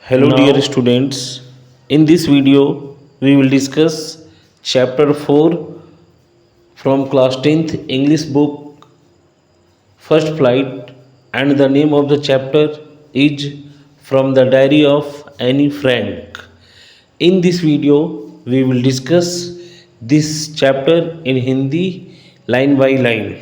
Hello, dear students. In this video, we will discuss chapter 4 from class 10th English book First Flight, and the name of the chapter is From the Diary of Annie Frank. In this video, we will discuss this chapter in Hindi line by line.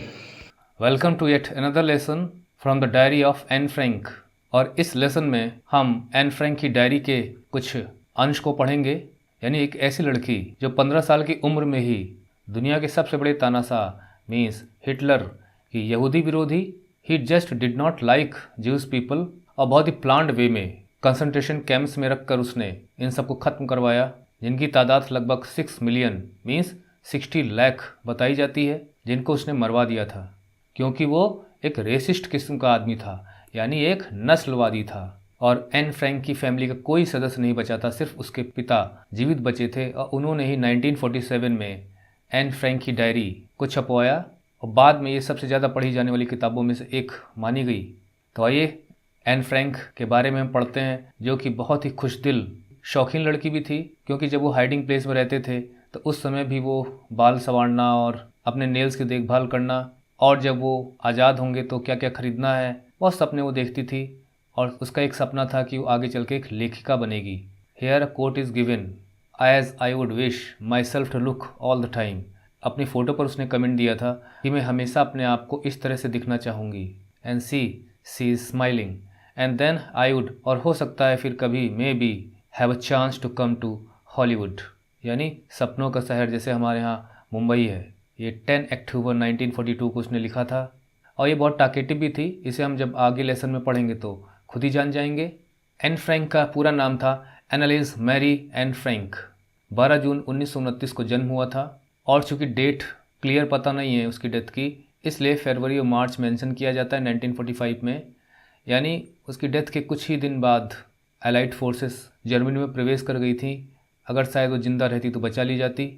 Welcome to yet another lesson from the diary of Anne Frank. और इस lesson में हम N Frank की diary के कुछ अंश को पढ़ेंगे। यानी एक ऐसी लड़की जो 15 साल की उम्र में ही दुनिया के सबसे बड़े तानाशाह मीन्स हिटलर की यहूदी विरोधी, he just did not like Jews people, और बहुत ही प्लान्ड वे में कंसंट्रेशन कैंप्स में रखकर उसने इन सबको ख़त्म करवाया, जिनकी तादाद लगभग 6 मिलियन मीन्स 60 लाख बताई जाती है, जिनको उसने मरवा दिया था क्योंकि वो एक रेसिस्ट किस्म का आदमी था, यानी एक नस्लवादी था। और एन फ्रैंक की फैमिली का कोई सदस्य नहीं बचा था, सिर्फ उसके पिता जीवित बचे थे, और उन्होंने ही 1947 में एन फ्रैंक की डायरी को छपवाया, और बाद में ये सबसे ज़्यादा पढ़ी जाने वाली किताबों में से एक मानी गई। तो आइए एन फ्रैंक के बारे में हम पढ़ते हैं, जो कि बहुत ही खुशदिल शौकीन लड़की भी थी, क्योंकि जब वो हाइडिंग प्लेस में रहते थे तो उस समय भी वो बाल संवारना और अपने नेल्स की देखभाल करना, और जब वो आज़ाद होंगे तो क्या क्या ख़रीदना है, वह सपने वो देखती थी। और उसका एक सपना था कि वो आगे चल के एक लेखिका बनेगी। Here a quote is given as I would wish myself to look all the time. अपनी फ़ोटो पर उसने कमेंट दिया था कि मैं हमेशा अपने आप को इस तरह से दिखना चाहूँगी। And she is smiling and then I would, और हो सकता है फिर कभी maybe have a chance to come to Hollywood, यानी सपनों का शहर जैसे हमारे यहाँ मुंबई है। ये 10 अक्टूबर 1942 को उसने लिखा था, और ये बहुत टाकेटिव भी थी। इसे हम जब आगे लेसन में पढ़ेंगे तो खुद ही जान जाएंगे। एन फ्रैंक का पूरा नाम था एनालिस मैरी एन फ्रैंक। 12 जून 1929 को जन्म हुआ था, और चूँकि डेट क्लियर पता नहीं है उसकी डेथ की, इसलिए फरवरी और मार्च मेंशन किया जाता है 1945 में। यानी उसकी डेथ के कुछ ही दिन बाद एलाइड फोर्सेस जर्मनी में प्रवेश कर गई थी। अगर शायद वो जिंदा रहती तो बचा ली जाती।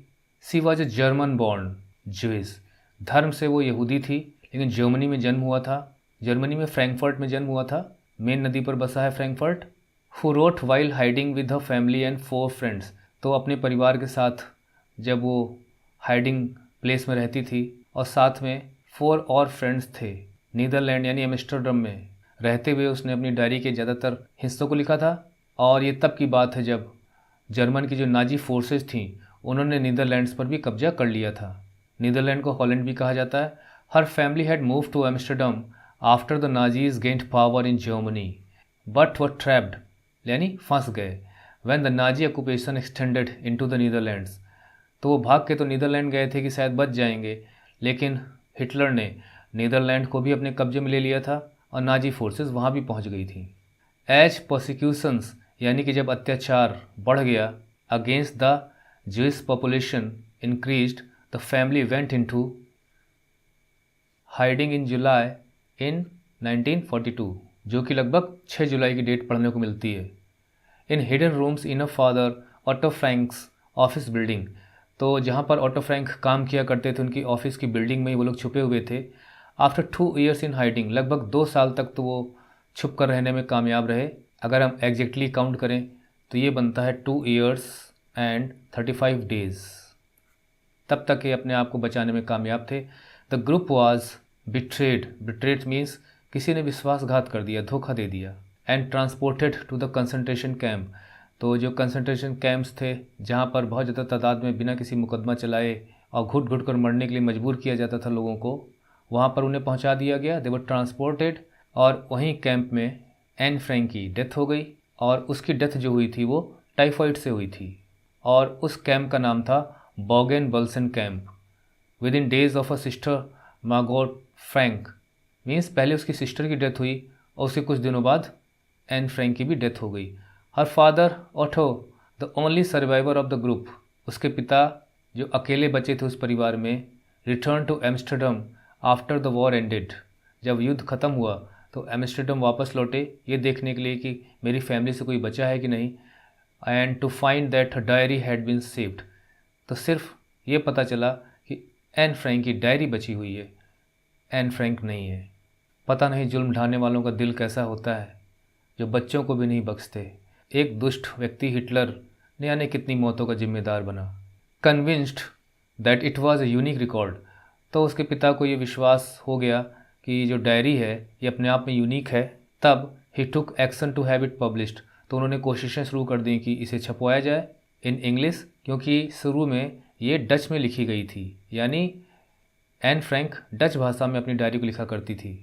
She was a German born Jewish, धर्म से वो यहूदी थी, लेकिन जर्मनी में जन्म हुआ था। जर्मनी में फ्रैंकफर्ट में जन्म हुआ था, मेन नदी पर बसा है Frankfurt. Who wrote while hiding with her family and 4 friends, तो अपने परिवार के साथ जब वो हाइडिंग प्लेस में रहती थी, और साथ में 4 और फ्रेंड्स थे। नीदरलैंड यानी एम्स्टर्डम में रहते हुए उसने अपनी डायरी के ज़्यादातर हिस्सों को लिखा था। और ये तब की बात है जब जर्मन की जो नाजी फोर्सेस थीं, उन्होंने नीदरलैंड्स पर भी कब्जा कर लिया था। नीदरलैंड को हॉलैंड भी कहा जाता है। Her family had move to Amsterdam after the Nazis gained power in Germany but were trapped, यानी फंस गए। When the Nazi occupation extended into the Netherlands, तो वो भाग के तो नीदरलैंड गए थे कि शायद बच जाएंगे, लेकिन हिटलर ने नीदरलैंड को भी अपने कब्जे में ले लिया था, और नाजी फोर्सेस वहाँ भी पहुँच गई थी। एज प्रोसिक्यूशंस, यानी कि जब अत्याचार बढ़ गया against the Jewish population increased, the family went into hiding in July in 1942, जो कि लगभग 6 जुलाई की डेट पढ़ने को मिलती है। In hidden rooms in a father Otto Frank's office building, तो जहाँ पर ऑटो फ्रैंक काम किया करते थे उनकी ऑफिस की बिल्डिंग में ही वो लोग छुपे हुए थे। आफ्टर 2 ईयर्स इन हाइडिंग, लगभग 2 साल तक तो वो छुप कर रहने में कामयाब रहे। अगर हम एग्जैक्टली काउंट करें तो ये बनता है 2 ईयर्स एंड 35 डेज़। तब तक ये अपने आप को बचाने में कामयाब थे। The group was betrayed means किसी ने विश्वासघात कर दिया, धोखा दे दिया। And transported to the concentration camp, तो जो कंसंट्रेशन कैंप्स थे जहाँ पर बहुत ज़्यादा तादाद में बिना किसी मुकदमा चलाए और घुट घुट कर मरने के लिए मजबूर किया जाता था लोगों को, वहाँ पर उन्हें पहुँचा दिया गया। दे वर ट्रांसपोर्टेड, और वहीं कैंप में एन फ्रैंक की डेथ हो गई, और उसकी डेथ जो हुई थी वो टाइफाइड से हुई थी। और उस कैंप का नाम था Bergen Belsen camp. Within days of a sister Margot Frank, means पहले उसकी सिस्टर की डेथ हुई और उसके कुछ दिनों बाद एन फ्रैंक की भी डेथ हो गई। Her father Otto, the only survivor of the group, उसके पिता जो अकेले बचे थे उस परिवार में, return to Amsterdam after the war ended, जब युद्ध ख़त्म हुआ तो एम्स्टर्डम वापस लौटे ये देखने के लिए कि मेरी फैमिली से कोई बचा है कि नहीं, and to find that diary had been saved, तो सिर्फ ये पता चला कि एन फ्रैंक की डायरी बची हुई है, एन फ्रैंक नहीं है। पता नहीं जुल्म ढाने वालों का दिल कैसा होता है, जो बच्चों को भी नहीं बख्शते। एक दुष्ट व्यक्ति हिटलर ने जाने कितनी मौतों का जिम्मेदार बना। Convinced that it was a unique record, तो उसके पिता को ये विश्वास हो गया कि जो डायरी है ये अपने आप में यूनिक है। तब ही took action to have it published, तो उन्होंने कोशिशें शुरू कर दी कि इसे छपवाया जाए इन इंग्लिश, क्योंकि शुरू में ये डच में लिखी गई थी, यानी एन फ्रैंक डच भाषा में अपनी डायरी को लिखा करती थी।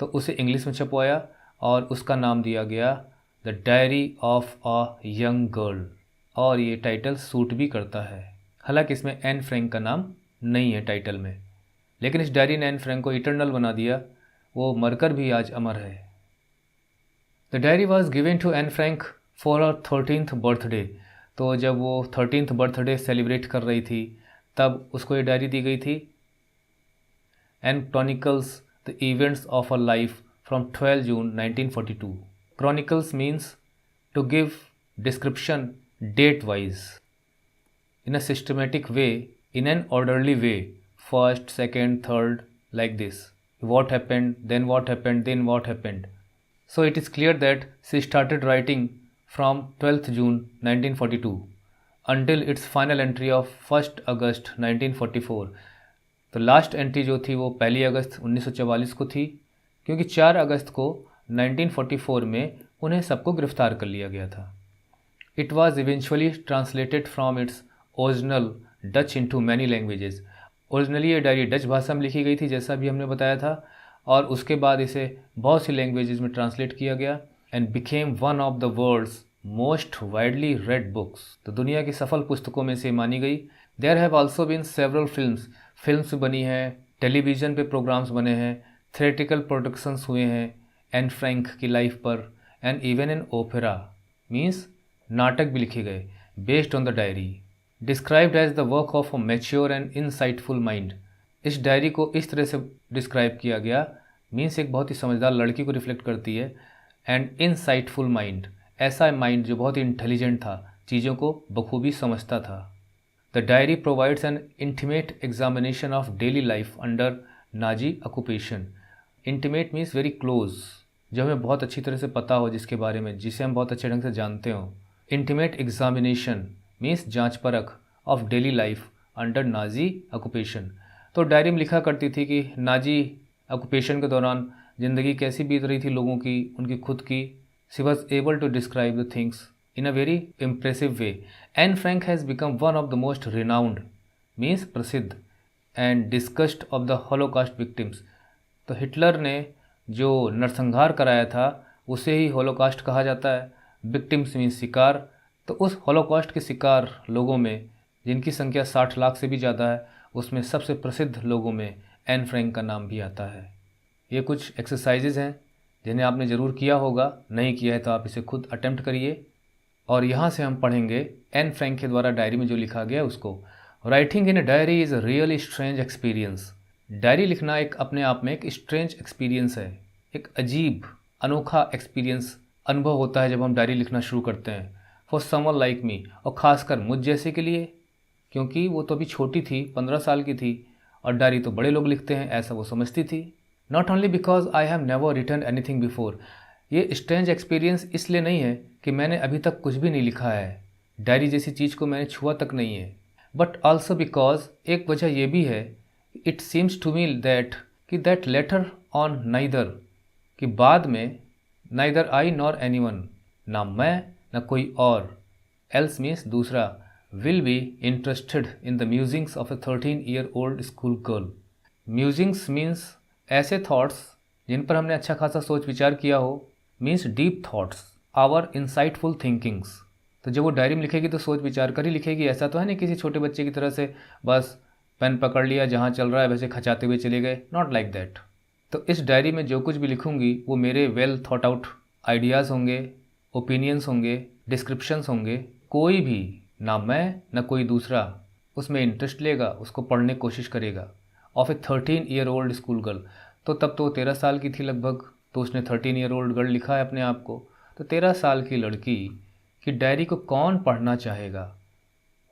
तो उसे इंग्लिश में छपवाया और उसका नाम दिया गया the diary of a young girl, और ये टाइटल सूट भी करता है। हालांकि इसमें एन फ्रैंक का नाम नहीं है टाइटल में, लेकिन इस डायरी ने एन फ्रैंक को इटर्नल बना दिया, वो मरकर भी आज अमर है। The diary was given to Anne Frank for a 13th birthday, तो जब वो 13th बर्थडे सेलिब्रेट कर रही थी तब उसको ये डायरी दी गई थी। And chronicles the events of a life from 12 June 1942। Chronicles means to give description date wise in a systematic way, in an orderly way, first, second, third, like this. What happened, then what happened, then what happened. So it is clear that she started writing from 12th June 1942 until its final entry of 1st August 1944. तो last entry जो थी वो 1 अगस्त 1944 को थी, क्योंकि 4 अगस्त को 1944 में उन्हें सबको गिरफ्तार कर लिया गया था। It was eventually translated from its original Dutch into many languages. Originally ये डायरी डच भाषा में लिखी गई थी, जैसा भी हमने बताया था, और उसके बाद इसे बहुत सी लैंग्वेजेस में ट्रांसलेट किया गया and became one of the world's most widely read books, तो दुनिया की सफल पुस्तकों में से मानी गई। There have also been several films बनी हैं, टेलीविज़न पे प्रोग्राम्स बने हैं, थिएट्रिकल प्रोडक्शंस हुए हैं एन फ्रैंक की लाइफ पर, and even an opera means नाटक भी लिखे गए based on the diary, described as the work of a mature and insightful mind. इस डायरी को इस तरह से डिस्क्राइब किया गया, मीन्स एक बहुत ही समझदार लड़की को रिफ्लेक्ट करती है, एंड इनसाइटफुल माइंड, ऐसा माइंड जो बहुत ही इंटेलिजेंट था, चीज़ों को बखूबी समझता था। The diary provides N intimate examination of daily life under Nazi occupation. Intimate means very close, जो हमें बहुत अच्छी तरह से पता हो, जिसके बारे में, जिसे हम बहुत अच्छे ढंग से जानते हो। इंटीमेट एग्जामिनेशन मीन्स जांच परख of daily life under Nazi occupation. तो डायरी में लिखा करती थी कि नाजी ऑक्यूपेशन के दौरान ज़िंदगी कैसी बीत रही थी लोगों की, उनकी खुद की। She was able to describe the things in a very impressive way. Anne Frank has become one of the most renowned means प्रसिद्ध and discussed of the Holocaust victims. तो हिटलर ने जो नरसंहार कराया था उसे ही हॉलोकास्ट कहा जाता है। विक्टिम्स मीन्स शिकार। तो उस हॉलोकॉस्ट के शिकार लोगों में, जिनकी संख्या 60 लाख से भी ज़्यादा है, उसमें सबसे प्रसिद्ध लोगों में एन फ्रैंक का नाम भी आता है। ये कुछ एक्सरसाइजेज हैं जिन्हें आपने ज़रूर किया होगा, नहीं किया है तो आप इसे खुद अटेम्प्ट करिए। और यहाँ से हम पढ़ेंगे एन फ्रैंक के द्वारा डायरी में जो लिखा गया उसको। Writing in a diary is a really strange experience. Diary लिखना एक अपने आप में एक स्ट्रेंज एक्सपीरियंस है, एक अजीब अनोखा एक्सपीरियंस अनुभव होता है जब हम डायरी लिखना शुरू करते हैं। फॉर समवन लाइक मी, और ख़ासकर मुझ जैसे के लिए, क्योंकि वो तो अभी छोटी थी, 15 साल की थी, और डायरी तो बड़े लोग लिखते हैं, ऐसा वो समझती थी। Not only because I have never written anything before. ये स्ट्रेंज एक्सपीरियंस इसलिए नहीं है कि मैंने अभी तक कुछ भी नहीं लिखा है, डायरी जैसी चीज़ को मैंने छुआ तक नहीं है, बट ऑल्सो बिकॉज एक वजह यह भी है, it seems to me that later on neither, कि बाद में नाइदर आई नॉर एनीवन, ना मैं न कोई और, एल्स मीन्स दूसरा, will be interested in the musings of a 13-year-old school girl. Musings means ऐसे थॉट्स जिन पर हमने अच्छा खासा सोच विचार किया हो, means deep thoughts, or insightful thinkings. तो जब वो डायरी में लिखेगी तो सोच विचार कर ही लिखेगी, ऐसा तो है नहीं किसी छोटे बच्चे की तरह से बस पेन पकड़ लिया, जहाँ चल रहा है वैसे खचाते हुए चले गए, नॉट लाइक दैट। तो इस डायरी में जो कुछ भी लिखूंगी वो मेरे वेल थॉट आउट आइडियाज़ होंगे, ओपिनियंस होंगे, डिस्क्रिप्शंस होंगे। कोई भी, ना मैं ना कोई दूसरा, उसमें इंटरेस्ट लेगा, उसको पढ़ने की कोशिश करेगा। Of a 13-year-old school girl, तो तब तो 13 साल की थी लगभग, तो उसने 13-year-old गर्ल लिखा है अपने आप को। तो 13 साल की लड़की की डायरी को कौन पढ़ना चाहेगा?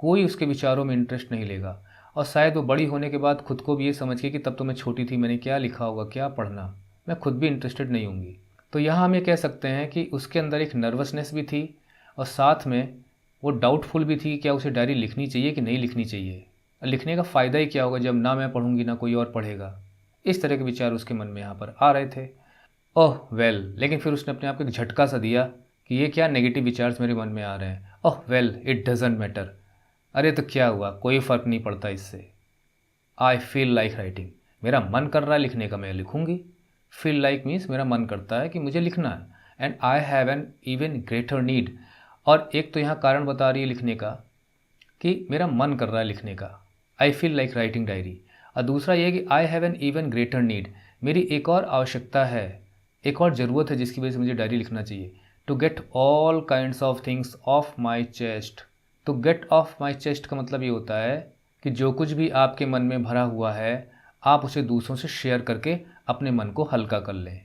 कोई उसके विचारों में इंटरेस्ट नहीं लेगा, और शायद वो बड़ी होने के बाद खुद को भी ये समझ के कि तब तो मैं छोटी थी, मैंने क्या लिखा होगा, क्या पढ़ना, मैं खुद भी इंटरेस्टेड नहीं होंगी। तो यहाँ हम ये कह सकते हैं कि उसके अंदर एक नर्वसनेस भी थी, और साथ में वो डाउटफुल भी थी कि क्या उसे डायरी लिखनी चाहिए कि नहीं लिखनी चाहिए, लिखने का फ़ायदा ही क्या होगा जब ना मैं पढ़ूंगी ना कोई और पढ़ेगा। इस तरह के विचार उसके मन में यहाँ पर आ रहे थे। ओह वेल, लेकिन फिर उसने अपने आप को एक झटका सा दिया कि ये क्या नेगेटिव विचार्स मेरे मन में आ रहे हैं। ओह वेल, इट डजेंट मैटर, अरे तो क्या हुआ, कोई फ़र्क नहीं पड़ता इससे। आई फील लाइक राइटिंग, मेरा मन कर रहा है लिखने का, मैं लिखूंगी। फील लाइक मीन्स मेरा मन करता है कि मुझे लिखना है। And I have an even greater need, और एक तो यहाँ कारण बता रही है लिखने का कि मेरा मन कर रहा है लिखने का, I feel like writing diary. और दूसरा ये कि I have an even greater need, मेरी एक और आवश्यकता है, एक और ज़रूरत है जिसकी वजह से मुझे डायरी लिखना चाहिए। To get all kinds of things off my chest. To get off my chest का मतलब ये होता है कि जो कुछ भी आपके मन में भरा हुआ है आप उसे दूसरों से शेयर करके अपने मन को हल्का कर लें।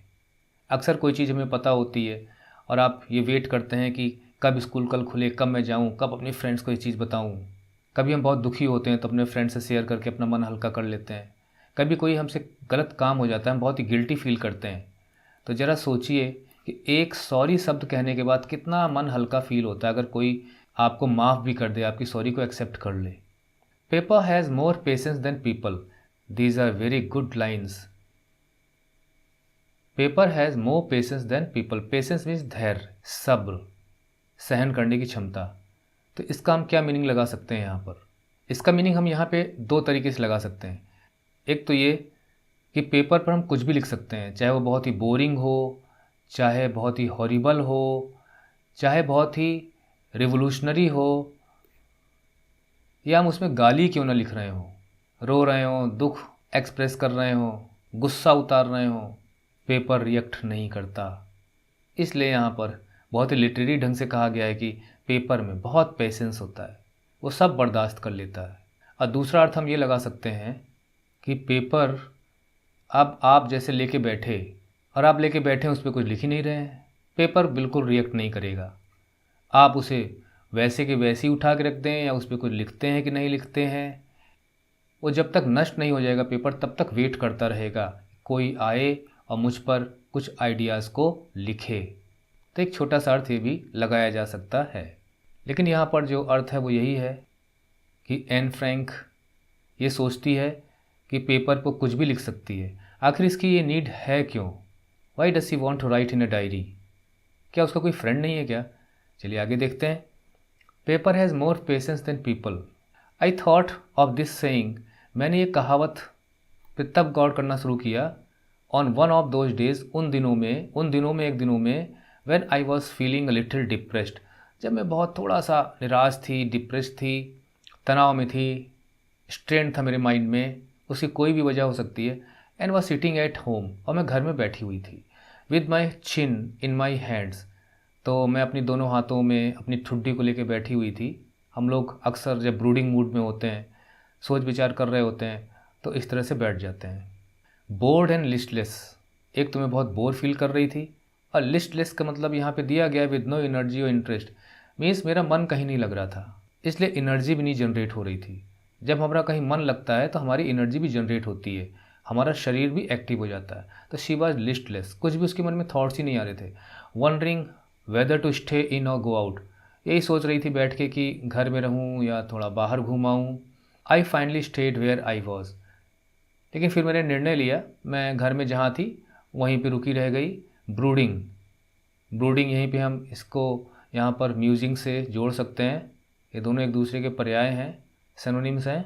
अक्सर कोई चीज़ हमें पता होती है और आप ये वेट करते हैं कि कब स्कूल कल खुले, कब मैं जाऊँ, कब अपनी फ्रेंड्स को ये चीज़ बताऊँ। कभी हम बहुत दुखी होते हैं तो अपने फ्रेंड से शेयर करके अपना मन हल्का कर लेते हैं। कभी कोई हमसे गलत काम हो जाता है, हम बहुत ही गिल्टी फील करते हैं। तो ज़रा सोचिए कि एक सॉरी शब्द कहने के बाद कितना मन हल्का फील होता है अगर कोई आपको माफ़ भी कर दे, आपकी सॉरी को एक्सेप्ट कर ले। Paper has more patience than people, these are very good lines. Paper has more patience than people, patience means धैर्य, सब्र, सहन करने की क्षमता। तो इसका हम क्या मीनिंग लगा सकते हैं यहाँ पर? इसका मीनिंग हम यहाँ पे दो तरीके से लगा सकते हैं। एक तो ये कि पेपर पर हम कुछ भी लिख सकते हैं, चाहे वो बहुत ही बोरिंग हो, चाहे बहुत ही हॉरिबल हो, चाहे बहुत ही रिवोल्यूशनरी हो, या हम उसमें गाली क्यों ना लिख रहे हों, रो रहे हों, दुख एक्सप्रेस कर रहे हों, गुस्सा उतार रहे हों, पेपर रिएक्ट नहीं करता। इसलिए यहाँ पर बहुत ही लिटरेरी ढंग से कहा गया है कि पेपर में बहुत पेशेंस होता है, वो सब बर्दाश्त कर लेता है। और दूसरा अर्थ हम ये लगा सकते हैं कि पेपर अब आप जैसे लेके बैठे और आप लेके बैठे उस पर कुछ लिख ही नहीं रहे हैं, पेपर बिल्कुल रिएक्ट नहीं करेगा। आप उसे वैसे के वैसे ही उठा के रख दें या उस पर कुछ लिखते हैं कि नहीं लिखते हैं, वो जब तक नष्ट नहीं हो जाएगा पेपर तब तक वेट करता रहेगा कोई आए और मुझ पर कुछ आइडियाज़ को लिखे। तो एक छोटा सा अर्थ ये भी लगाया जा सकता है, लेकिन यहाँ पर जो अर्थ है वो यही है कि एन फ्रैंक ये सोचती है कि पेपर पर कुछ भी लिख सकती है। आखिर इसकी ये नीड है क्यों? Why does she want to write in a diary? क्या उसका कोई फ्रेंड नहीं है क्या? चलिए आगे देखते हैं। Paper has more patience than people. I thought of this saying, मैंने ये कहावत पे तब गौर करना शुरू किया। On one of those days, उन दिनों में एक दिनों में, when I was feeling a little depressed, जब मैं बहुत थोड़ा सा निराश थी, डिप्रेस थी, तनाव में थी, स्ट्रेन था मेरे माइंड में, उसकी कोई भी वजह हो सकती है। And was sitting at home, और मैं घर में बैठी हुई थी, with my chin in my hands, तो मैं अपनी दोनों हाथों में अपनी ठुड्डी को लेकर बैठी हुई थी। हम लोग अक्सर जब ब्रूडिंग मूड में होते हैं, सोच विचार कर रहे होते हैं, तो इस तरह से बैठ जाते हैं। बोर्ड एंड लिस्टलेस, एक तो मैं बहुत बोर फील कर रही थी, और लिस्टलेस का मतलब यहाँ पे दिया गया है विद नो एनर्जी और इंटरेस्ट, मीन्स मेरा मन कहीं नहीं लग रहा था, इसलिए एनर्जी भी नहीं जनरेट हो रही थी। जब हमारा कहीं मन लगता है तो हमारी एनर्जी भी जनरेट होती है, हमारा शरीर भी एक्टिव हो जाता है। तो शी वाज लिस्टलेस, कुछ भी उसके मन में थॉट्स ही नहीं आ रहे थे। Wondering whether to stay in or go out, यही सोच रही थी बैठ के कि घर में रहूं या थोड़ा बाहर घूमाऊँ। I finally stayed where I was, लेकिन फिर मैंने निर्णय लिया, मैं घर में जहाँ थी वहीं पे रुकी रह गई। ब्रूडिंग यहीं पे हम इसको यहाँ पर म्यूजिंग से जोड़ सकते हैं, ये दोनों एक दूसरे के पर्याय हैं, सिनोनिम्स हैं।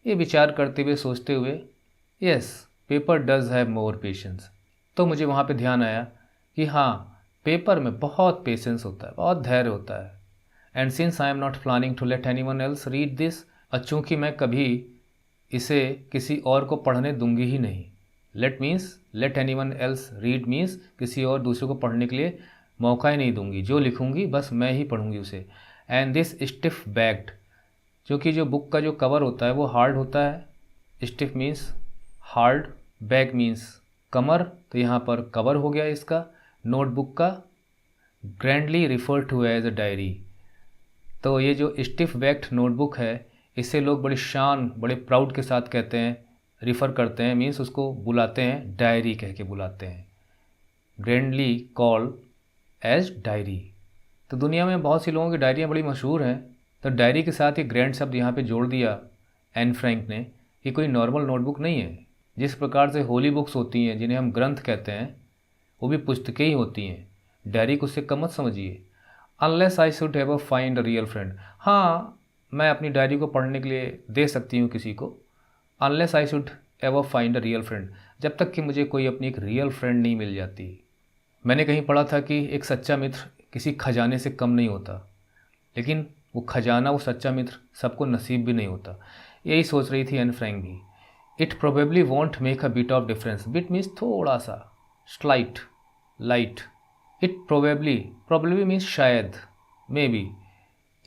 ये विचार करते हुए, सोचते हुए, yes paper does have more patience, तो मुझे वहाँ पे ध्यान आया कि हाँ, पेपर में बहुत पेशेंस होता है, बहुत धैर्य होता है। And since I am not planning to let anyone else read this, और चूँकि मैं कभी इसे किसी और को पढ़ने दूंगी ही नहीं। Let means let anyone else read means किसी और दूसरे को पढ़ने के लिए मौका ही नहीं दूंगी, जो लिखूंगी बस मैं ही पढ़ूंगी उसे। एंड दिस स्टिफ बैग्ड, क्योंकि जो बुक का जो कवर होता है वो हार्ड होता है। Stiff means hard, bag means कमर, तो यहाँ पर कवर हो गया इसका नोटबुक का। Grandly refer to as a diary, तो ये जो स्टिफ बैग्ड नोटबुक है इसे लोग बड़ी शान, बड़े प्राउड के साथ कहते हैं, रिफ़र करते हैं, मीन्स उसको बुलाते हैं, डायरी कह के बुलाते हैं। ग्रैंडली कॉल एज डायरी, तो तो दुनिया में बहुत सी लोगों की डायरियाँ बड़ी मशहूर हैं, तो डायरी के साथ ये ग्रैंड शब्द यहाँ पे जोड़ दिया एन फ्रैंक ने कि कोई नॉर्मल नोटबुक नहीं है। जिस प्रकार से होली बुक्स होती हैं जिन्हें हम ग्रंथ कहते हैं, वो भी पुस्तकें ही होती हैं। डायरी को उससे कम मत समझिए। Unless I should ever find a real friend, हाँ मैं अपनी डायरी को पढ़ने के लिए दे सकती हूँ किसी को। Unless I should ever find a real friend, जब तक कि मुझे कोई अपनी एक रियल फ्रेंड नहीं मिल जाती। मैंने कहीं पढ़ा था कि एक सच्चा मित्र किसी खजाने से कम नहीं होता, लेकिन वो खजाना, वो सच्चा मित्र सबको नसीब भी नहीं होता। यही सोच रही थी एन फ्रैंक भी। It probably won't make a bit of difference, bit means थोड़ा सा, slight, light. It probably means शायद, maybe.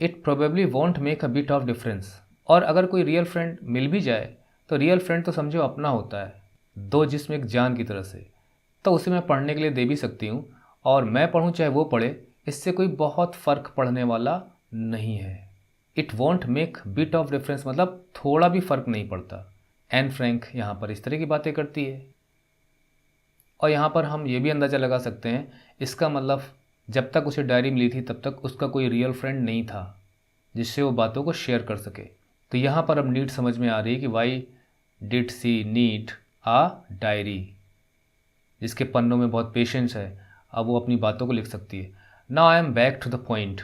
It probably won't make a bit of difference. और अगर कोई रियल फ्रेंड मिल भी जाए तो रियल फ्रेंड तो समझो अपना होता है, दो जिस्म एक जान की तरह से, तो उसे मैं पढ़ने के लिए दे भी सकती हूँ, और मैं पढ़ूँ चाहे वो पढ़े, इससे कोई बहुत फ़र्क पड़ने वाला नहीं है। It won't make bit of difference मतलब थोड़ा भी फ़र्क नहीं पड़ता। एन फ्रैंक यहाँ पर इस तरह की बातें करती है। और यहाँ पर हम ये भी अंदाज़ा लगा सकते हैं, इसका मतलब जब तक उसे डायरी मिली थी तब तक उसका कोई रियल फ्रेंड नहीं था जिससे वो बातों को शेयर कर सके। तो यहाँ पर अब नीड समझ में आ रही है कि why did she need a diary. जिसके पन्नों में बहुत पेशेंस है, अब वो अपनी बातों को लिख सकती है। Now I am back to the point,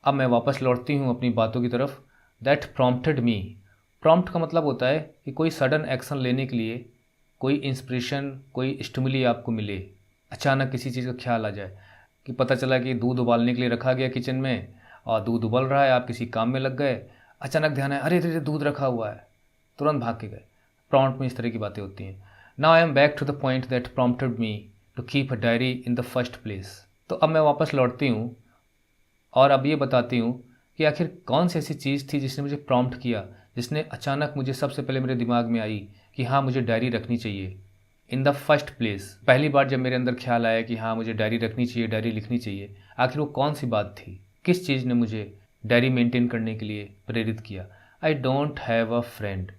अब मैं वापस लौटती हूँ अपनी बातों की तरफ। दैट प्रॉम्प्टेड मी, प्रॉम्प्ट का मतलब होता है कि कोई सडन एक्शन लेने के लिए कोई इंस्पिरेशन, कोई स्टिमुली आपको मिले, अचानक किसी चीज़ का ख्याल आ जाए कि पता चला कि दूध उबालने के लिए रखा गया किचन में और दूध उबल रहा है, आप किसी काम में लग गए, अचानक ध्यान आया अरे अरे दूध रखा हुआ है, तुरंत भाग के गए। प्रॉम्प्ट में इस तरह की बातें होती हैं। Now I am back to the point that prompted me to keep a diary in the first place. तो अब मैं वापस लौटती हूँ और अब ये बताती हूँ कि आखिर कौन सी ऐसी चीज़ थी जिसने मुझे प्रॉम्प्ट किया, जिसने अचानक मुझे सबसे पहले मेरे दिमाग में आई कि हाँ मुझे डायरी रखनी चाहिए। इन द फर्स्ट प्लेस, पहली बार जब मेरे अंदर ख्याल आया कि हाँ मुझे डायरी रखनी चाहिए, डायरी लिखनी चाहिए, आखिर वो कौन सी बात थी, किस चीज़ ने मुझे डायरी मेंटेन करने के लिए प्रेरित किया। I don't have a friend,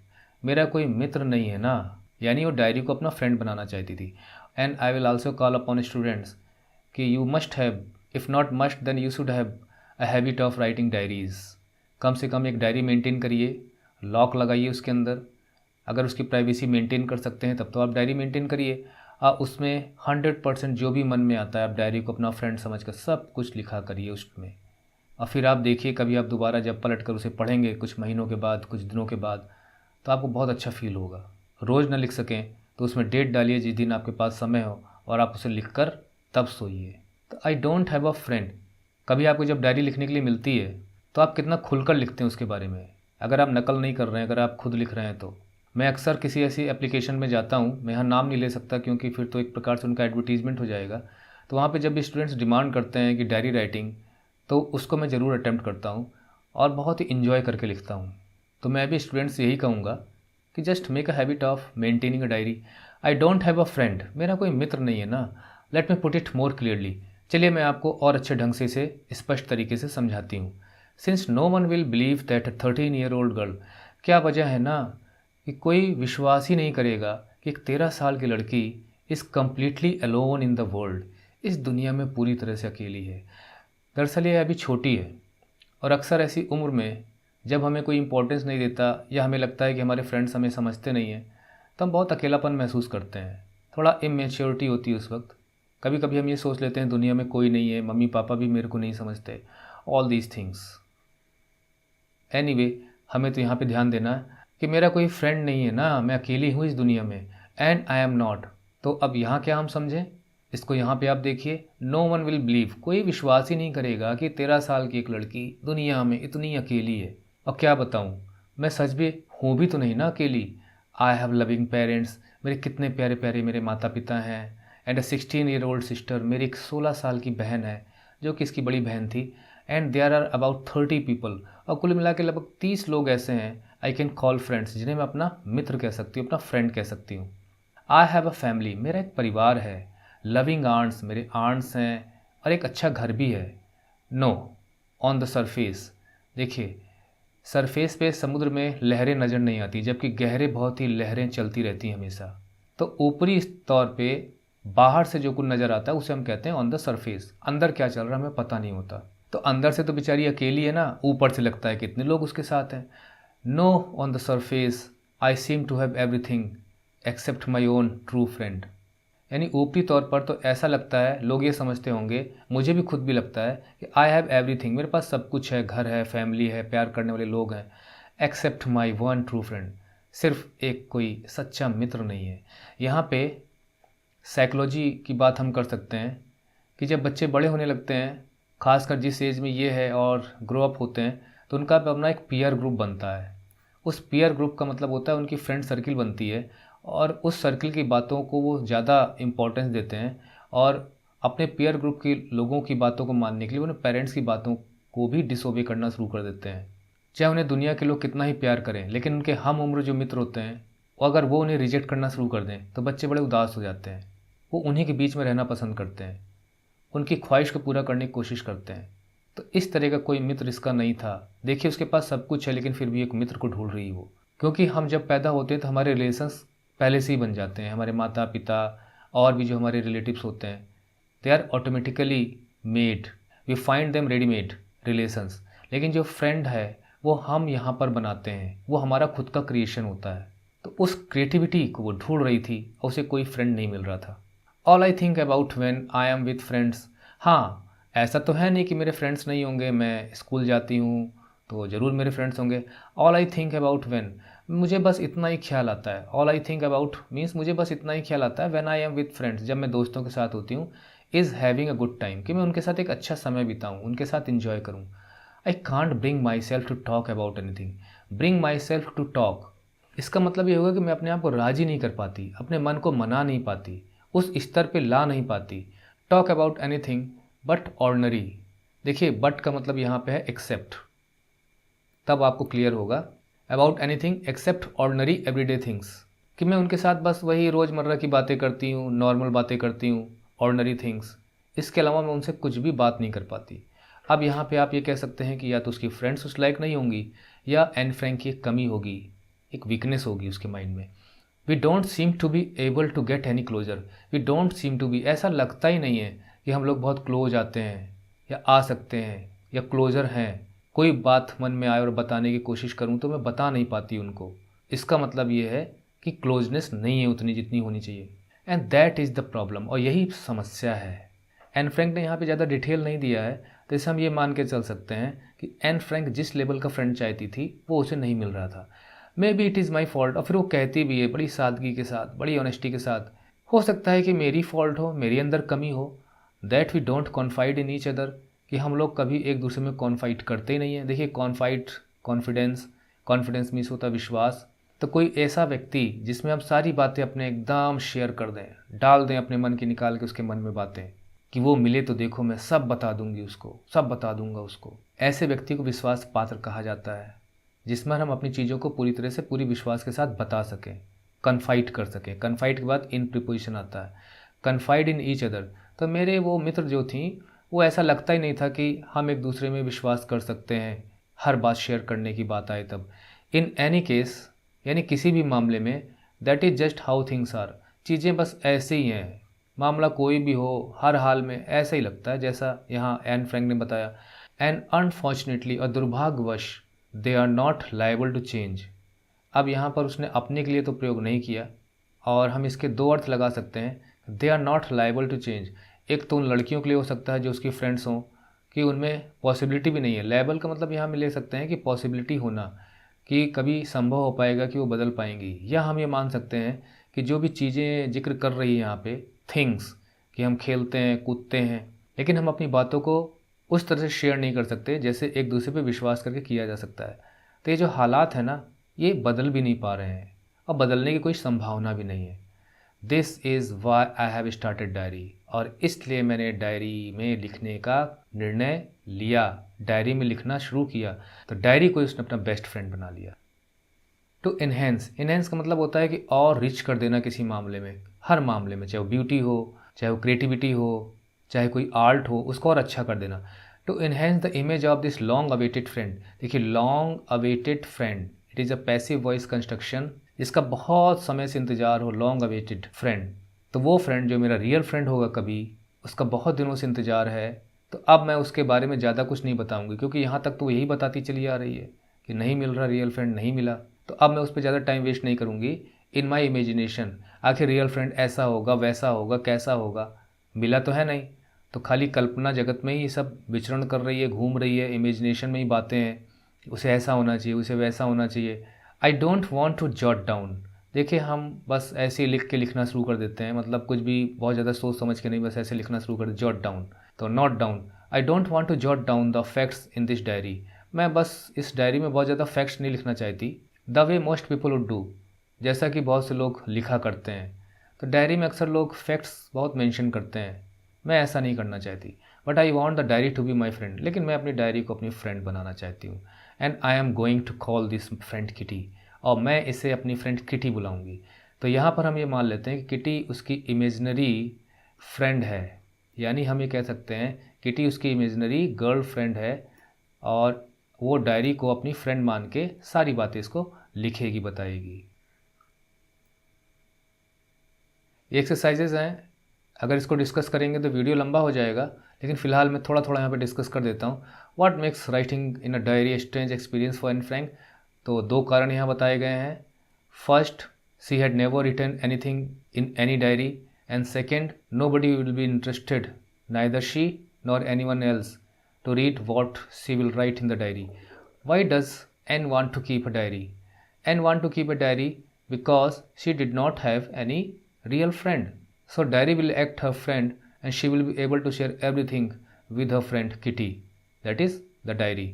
मेरा कोई मित्र नहीं है ना, यानी वो डायरी को अपना फ्रेंड बनाना चाहती थी। And I will also call upon students कि you must have, if not must then you should have a habit of writing diaries. कम से कम एक डायरी मेंटेन करिए, लॉक लगाइए उसके अंदर। अगर उसकी प्राइवेसी मेंटेन कर सकते हैं तब तो आप डायरी मेंटेन करिए। उसमें 100% जो भी मन में आता है आप डायरी को अपना फ्रेंड समझकर सब कुछ लिखा करिए उसमें। और फिर आप देखिए कभी आप दोबारा जब पलट कर उसे पढ़ेंगे कुछ महीनों के बाद, कुछ दिनों के बाद, तो आपको बहुत अच्छा फील होगा। रोज़ ना लिख सकें तो उसमें डेट डालिए जिस दिन आपके पास समय हो, और आप उसे लिख कर तब सोइए। तो I don't have a friend, कभी आपको जब डायरी लिखने के लिए मिलती है तो आप कितना खुलकर लिखते हैं उसके बारे में। अगर आप नकल नहीं कर रहे हैं, अगर आप खुद लिख रहे हैं तो। मैं अक्सर किसी ऐसी एप्लीकेशन में जाता हूँ, मैं यहाँ नाम नहीं ले सकता क्योंकि फिर तो एक प्रकार से उनका एडवर्टीजमेंट हो जाएगा। तो वहाँ पे जब भी स्टूडेंट्स डिमांड करते हैं कि डायरी राइटिंग, तो उसको मैं ज़रूर अटैम्प्ट करता हूँ और बहुत ही इन्जॉय करके लिखता हूँ। तो मैं भी स्टूडेंट्स यही कहूँगा कि just make a habit of maintaining a diary. I don't have a friend, मेरा कोई मित्र नहीं है ना। Let me put it more clearly, चलिए मैं आपको और अच्छे ढंग से इसे स्पष्ट तरीके से समझाती हूँ। Since no one will believe that 13-year-old girl, क्या वजह है ना कि कोई विश्वास ही नहीं करेगा कि एक 13 साल की लड़की is completely alone in the world, इस दुनिया में पूरी तरह से अकेली है। दरअसल ये अभी छोटी है, और अक्सर ऐसी उम्र में जब हमें कोई इम्पोर्टेंस नहीं देता या हमें लगता है कि हमारे फ्रेंड्स हमें समझते नहीं हैं, तो हम बहुत अकेलापन महसूस करते हैं। थोड़ा इमेच्योरिटी होती है उस वक्त। कभी कभी हम ये सोच लेते हैं दुनिया में कोई नहीं है, मम्मी पापा भी मेरे को नहीं समझते, ऑल दीज थिंग्स। एनीवे, हमें तो यहाँ पे ध्यान देना है कि मेरा कोई फ्रेंड नहीं है ना, मैं अकेली हूँ इस दुनिया में, एंड आई एम नॉट। तो अब यहाँ क्या हम समझें, इसको यहाँ पे आप देखिए, नो वन विल बिलीव, कोई विश्वास ही नहीं करेगा कि 13 साल की एक लड़की दुनिया में इतनी अकेली है। और क्या बताऊँ, मैं सच भी हूँ भी तो नहीं ना अकेली। आई हैव लविंग पेरेंट्स, मेरे कितने प्यारे प्यारे मेरे माता पिता हैं, एंड अ 16-year-old सिस्टर, मेरी एक 16 साल की बहन है जो कि इसकी बड़ी बहन थी, and there are about 30 people, और कुल मिला के लगभग 30 लोग ऐसे हैं आई कैन कॉल फ्रेंड्स, जिन्हें मैं अपना मित्र कह सकती हूँ, अपना फ्रेंड कह सकती हूँ। आई हैव अ फैमिली, मेरा एक परिवार है। लविंग आंट्स, मेरे आंट्स हैं, और एक अच्छा घर भी है। नो, ऑन द सरफेस, देखिए सरफेस पे समुद्र में लहरें नज़र नहीं आती, जबकि गहरे बहुत ही लहरें चलती रहती हैं हमेशा। तो ऊपरी तौर पे बाहर से जो कुछ नज़र आता है उसे हम कहते हैं ऑन द सरफेस, अंदर क्या चल रहा है हमें पता नहीं होता। तो तो अंदर से तो बेचारी अकेली है ना, ऊपर से लगता है कितने लोग उसके साथ हैं। No, on the surface I seem to have everything except my own true friend. यानी ऊपरी तौर पर तो ऐसा लगता है, लोग ये समझते होंगे, मुझे भी खुद भी लगता है कि आई हैव एवरीथिंग, मेरे पास सब कुछ है, घर है, फैमिली है, प्यार करने वाले लोग हैं, except my one true friend, सिर्फ एक कोई सच्चा मित्र नहीं है। यहाँ पे साइकोलॉजी की बात हम कर सकते हैं कि जब बच्चे बड़े होने लगते हैं, खासकर जिस एज में ये है और ग्रो अप होते हैं, तो उनका अपना एक पीयर ग्रुप बनता है। उस पीयर ग्रुप का मतलब होता है उनकी फ्रेंड सर्किल बनती है और उस सर्किल की बातों को वो ज़्यादा इम्पोर्टेंस देते हैं और अपने पीयर ग्रुप के लोगों की बातों को मानने के लिए उन्हें पेरेंट्स की बातों को भी डिसोबे करना शुरू कर देते हैं। चाहे उन्हें दुनिया के लोग कितना ही प्यार करें, लेकिन उनके हम उम्र जो मित्र होते हैं, अगर वो उन्हें रिजेक्ट करना शुरू कर दें तो बच्चे बड़े उदास हो जाते हैं। वो उन्हीं के बीच में रहना पसंद करते हैं, उनकी ख्वाहिश को पूरा करने की कोशिश करते हैं। तो इस तरह का कोई मित्र इसका नहीं था। देखिए, उसके पास सब कुछ है लेकिन फिर भी एक मित्र को ढूंढ रही वो। क्योंकि हम जब पैदा होते हैं तो हमारे रिलेशंस पहले से ही बन जाते हैं। हमारे माता पिता और भी जो हमारे रिलेटिव्स होते हैं, they are automatically made, we find them readymade relations. लेकिन जो फ्रेंड है वो हम यहाँ पर बनाते हैं, वो हमारा खुद का क्रिएशन होता है। तो उस क्रिएटिविटी को वो ढूंढ रही थी और उसे कोई फ्रेंड नहीं मिल रहा था। All I think about when I am with friends. हाँ, ऐसा तो है नहीं कि मेरे फ्रेंड्स नहीं होंगे, मैं स्कूल जाती हूँ तो ज़रूर मेरे फ्रेंड्स होंगे। All I think about when, मुझे बस इतना ही ख्याल आता है। All I think about means मुझे बस इतना ही ख्याल आता है when I am with friends, जब मैं दोस्तों के साथ होती हूँ, is having a good time, कि मैं उनके साथ एक अच्छा समय बिताऊँ, उनके साथ इंजॉय करूँ। I can't bring myself to talk about anything. Bring myself to talk, इसका मतलब ये होगा कि मैं अपने आप को राज़ी नहीं कर पाती, अपने मन को मना नहीं पाती, उस स्तर पे ला नहीं पाती। Talk about anything but ordinary. देखिए, बट का मतलब यहाँ पे है एक्सेप्ट, तब आपको क्लियर होगा। About anything accept ordinary everyday things, कि मैं उनके साथ बस वही रोज़मर्रा की बातें करती हूँ, नॉर्मल बातें करती हूँ, ऑर्डनरी थिंग्स। इसके अलावा मैं उनसे कुछ भी बात नहीं कर पाती। अब यहाँ पे आप ये कह सकते हैं कि या तो उसकी फ्रेंड्स उस लायक नहीं होंगी या एन फ्रैंक की एक कमी होगी, एक वीकनेस होगी उसके माइंड में। We don't seem to be able to get any closer. We don't seem to be, ऐसा लगता ही नहीं है कि हम लोग बहुत क्लोज आते हैं या आ सकते हैं या क्लोजर हैं। कोई बात मन में आए और बताने की कोशिश करूं तो मैं बता नहीं पाती उनको। इसका मतलब ये है कि क्लोजनेस नहीं है उतनी जितनी होनी चाहिए, and that is the problem, और यही समस्या है। एन फ्रैंक ने यहाँ पे ज़्यादा डिटेल नहीं दिया है, तो इसे हम ये मान के चल सकते हैं कि एन फ्रैंक जिस लेवल का फ्रेंड चाहती थी वो उसे नहीं मिल रहा था। May be it is my fault, और फिर वो कहती भी है बड़ी सादगी के साथ, बड़ी ऑनेस्टी के साथ, हो सकता है कि मेरी फॉल्ट हो, मेरी अंदर कमी हो, that we don't confide in each other, कि हम लोग कभी एक दूसरे में कॉन्फाइड करते ही नहीं है। देखिए, कॉन्फाइड, कॉन्फिडेंस, कॉन्फिडेंस मीन्स होता है विश्वास। तो कोई ऐसा व्यक्ति जिसमें हम सारी बातें अपने एकदम शेयर कर दें, डाल दें अपने मन की, निकाल के उसके मन में बातें, कि वो मिले तो देखो मैं सब बता दूंगी उसको, सब बता दूंगा उसको, ऐसे व्यक्ति को विश्वास पात्र कहा जाता है, जिसमें हम अपनी चीज़ों को पूरी तरह से पूरी विश्वास के साथ बता सकें, कन्फाइड कर सकें। कन्फाइड के बाद इन प्रीपोजिशन आता है, कन्फाइड इन ईच अदर। तो मेरे वो मित्र जो थी, वो ऐसा लगता ही नहीं था कि हम एक दूसरे में विश्वास कर सकते हैं, हर बात शेयर करने की बात आए तब। इन एनी केस, यानी किसी भी मामले में, that is just how things are, चीज़ें बस ऐसे ही हैं, मामला कोई भी हो, हर हाल में ऐसा ही लगता है जैसा यहाँ एन फ्रैंक ने बताया। एंड अनफॉर्चुनेटली, और दुर्भाग्यवश, they are not liable to change. अब यहाँ पर उसने अपने के लिए तो प्रयोग नहीं किया, और हम इसके दो अर्थ लगा सकते हैं, they are not liable to change. एक तो उन लड़कियों के लिए हो सकता है जो उसकी फ्रेंड्स हों, कि उनमें पॉसिबिलिटी भी नहीं है। लायबल का मतलब यहाँ में ले सकते हैं कि पॉसिबिलिटी होना, कि कभी संभव हो पाएगा कि वो बदल पाएंगी। या हम ये मान सकते हैं कि जो भी चीज़ें जिक्र कर रही है यहाँ पे, थिंग्स, कि हम खेलते हैं, कूदते हैं, लेकिन हम अपनी बातों को उस तरह से शेयर नहीं कर सकते जैसे एक दूसरे पे विश्वास करके किया जा सकता है। तो ये जो हालात है ना, ये बदल भी नहीं पा रहे हैं और बदलने की कोई संभावना भी नहीं है। This is why I have started diary, और इसलिए मैंने डायरी में लिखने का निर्णय लिया, डायरी में लिखना शुरू किया। तो डायरी को उसने अपना बेस्ट फ्रेंड बना लिया। टू इन्हेंस, इन्हेंस का मतलब होता है कि और रिच कर देना किसी मामले में, हर मामले में, चाहे वो ब्यूटी हो, चाहे वो क्रिएटिविटी हो, चाहे कोई आर्ट हो, उसको और अच्छा कर देना। To enhance the image of this long awaited friend. देखिए, long awaited friend, it is a passive voice construction, जिसका बहुत समय से इंतजार हो, लॉन्ग अवेटेड फ्रेंड। तो वो फ्रेंड जो मेरा रियल फ्रेंड होगा कभी, उसका बहुत दिनों से इंतजार है तो अब मैं उसके बारे में ज़्यादा कुछ नहीं बताऊंगी, क्योंकि यहाँ तक तो यही बताती चली आ रही है कि नहीं मिल रहा रियल फ्रेंड, नहीं मिला। तो अब मैं उस पर ज़्यादा टाइम वेस्ट नहीं करूँगी। इन माई इमेजिनेशन आखिर रियल फ्रेंड ऐसा होगा, वैसा होगा, कैसा होगा, मिला तो है नहीं। तो खाली कल्पना जगत में ही सब विचरण कर रही है, घूम रही है, इमेजिनेशन में ही बातें हैं, उसे ऐसा होना चाहिए, उसे वैसा होना चाहिए। I don't want to jot down. देखिए हम बस ऐसे ही लिख के लिखना शुरू कर देते हैं, मतलब कुछ भी बहुत ज़्यादा सोच समझ के नहीं, बस ऐसे लिखना शुरू कर दे, जॉट डाउन। तो note down, I don't want to jot down the facts in this diary. मैं बस इस डायरी में बहुत ज़्यादा फैक्ट्स नहीं लिखना चाहती। The way most people would do, जैसा कि बहुत से लोग लिखा करते हैं। तो डायरी में अक्सर लोग फैक्ट्स बहुत मेंशन करते हैं, मैं ऐसा नहीं करना चाहती। But I want the diary to be my friend, लेकिन मैं अपनी डायरी को अपनी फ्रेंड बनाना चाहती हूँ। And I am going to call this friend Kitty, और मैं इसे अपनी फ्रेंड किटी बुलाऊंगी। तो यहाँ पर हम ये मान लेते हैं कि किटी उसकी इमेजनरी फ्रेंड है, यानी हम ये कह सकते हैं किटी उसकी इमेजनरी गर्ल फ्रेंड है, और वो डायरी को अपनी फ्रेंड मान के सारी बातें इसको लिखेगी, बताएगी। ये एक्सरसाइजेज हैं, अगर इसको डिस्कस करेंगे तो वीडियो लंबा हो जाएगा, लेकिन फ़िलहाल मैं थोड़ा थोड़ा यहाँ पे डिस्कस कर देता हूँ। What makes writing in a diary strange experience for Anne Frank. तो 2 कारण यहाँ बताए गए हैं। First, she had never written anything in any diary, and second, nobody will be interested, neither she nor any one else, to read what she will write in the diary. Why does Anne want to keep a diary? Anne want to keep a diary because she did not have any real friend. So diary will act her friend, and she will be able to share everything with her friend Kitty. That is the diary.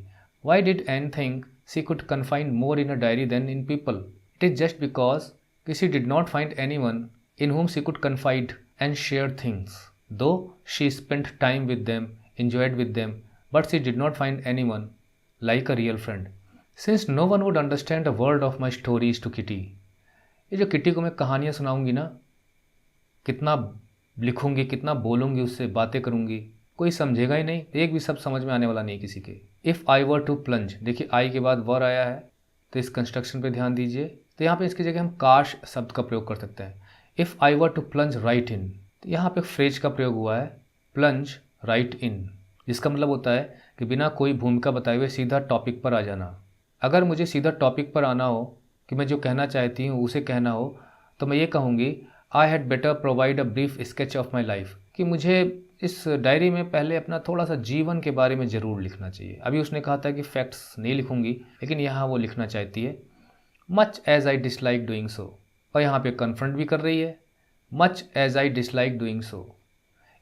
Why did Anne think she could confide more in a diary than in people? It is just because she did not find anyone in whom she could confide and share things. Though she spent time with them, enjoyed with them, but she did not find anyone like a real friend. Since no one would understand a word of my stories to Kitty. ये जो kitty को मैं कहानियाँ सुनाऊंगी ना, कितना लिखूंगी, कितना बोलूंगी, उससे बातें करूंगी, कोई समझेगा ही नहीं, एक भी शब्द समझ में आने वाला नहीं किसी के। If I were to plunge, देखिए आई के बाद वर आया है, तो इस कंस्ट्रक्शन पे ध्यान दीजिए। तो यहाँ पे इसकी जगह हम काश शब्द का प्रयोग कर सकते हैं। If I were to plunge right in, तो यहाँ पे फ्रेज का प्रयोग हुआ है, प्लंज राइट इन, जिसका मतलब होता है कि बिना कोई भूमिका बताए हुए सीधा टॉपिक पर आ जाना। अगर मुझे सीधा टॉपिक पर आना हो कि मैं जो कहना चाहती हूँ उसे कहना हो, तो मैं ये कहूँगी I had better provide a brief sketch of my life, कि मुझे इस डायरी में पहले अपना थोड़ा सा जीवन के बारे में ज़रूर लिखना चाहिए। अभी उसने कहा था कि फैक्ट्स नहीं लिखूंगी, लेकिन यहाँ वो लिखना चाहती है much as I dislike doing so, और यहाँ पे कन्फ्रंट भी कर रही है, much as I dislike doing so,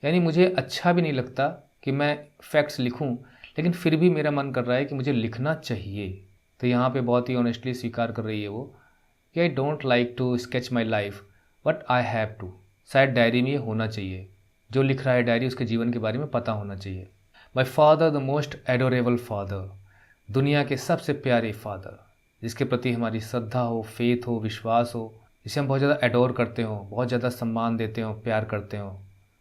यानी मुझे अच्छा भी नहीं लगता कि मैं फैक्ट्स लिखूं, लेकिन फिर भी मेरा मन कर रहा है कि मुझे लिखना चाहिए। तो यहाँ पे बहुत ही ऑनेस्टली स्वीकार कर रही है वो कि I don't like to sketch my life but I have to. शायद डायरी में ये होना चाहिए, जो लिख रहा है डायरी उसके जीवन के बारे में पता होना चाहिए। My father the most adorable father, दुनिया के सबसे प्यारे फादर, जिसके प्रति हमारी श्रद्धा हो, फेथ हो, विश्वास हो, जिसे हम बहुत ज़्यादा एडोर करते हो, बहुत ज़्यादा सम्मान देते हो, प्यार करते हो।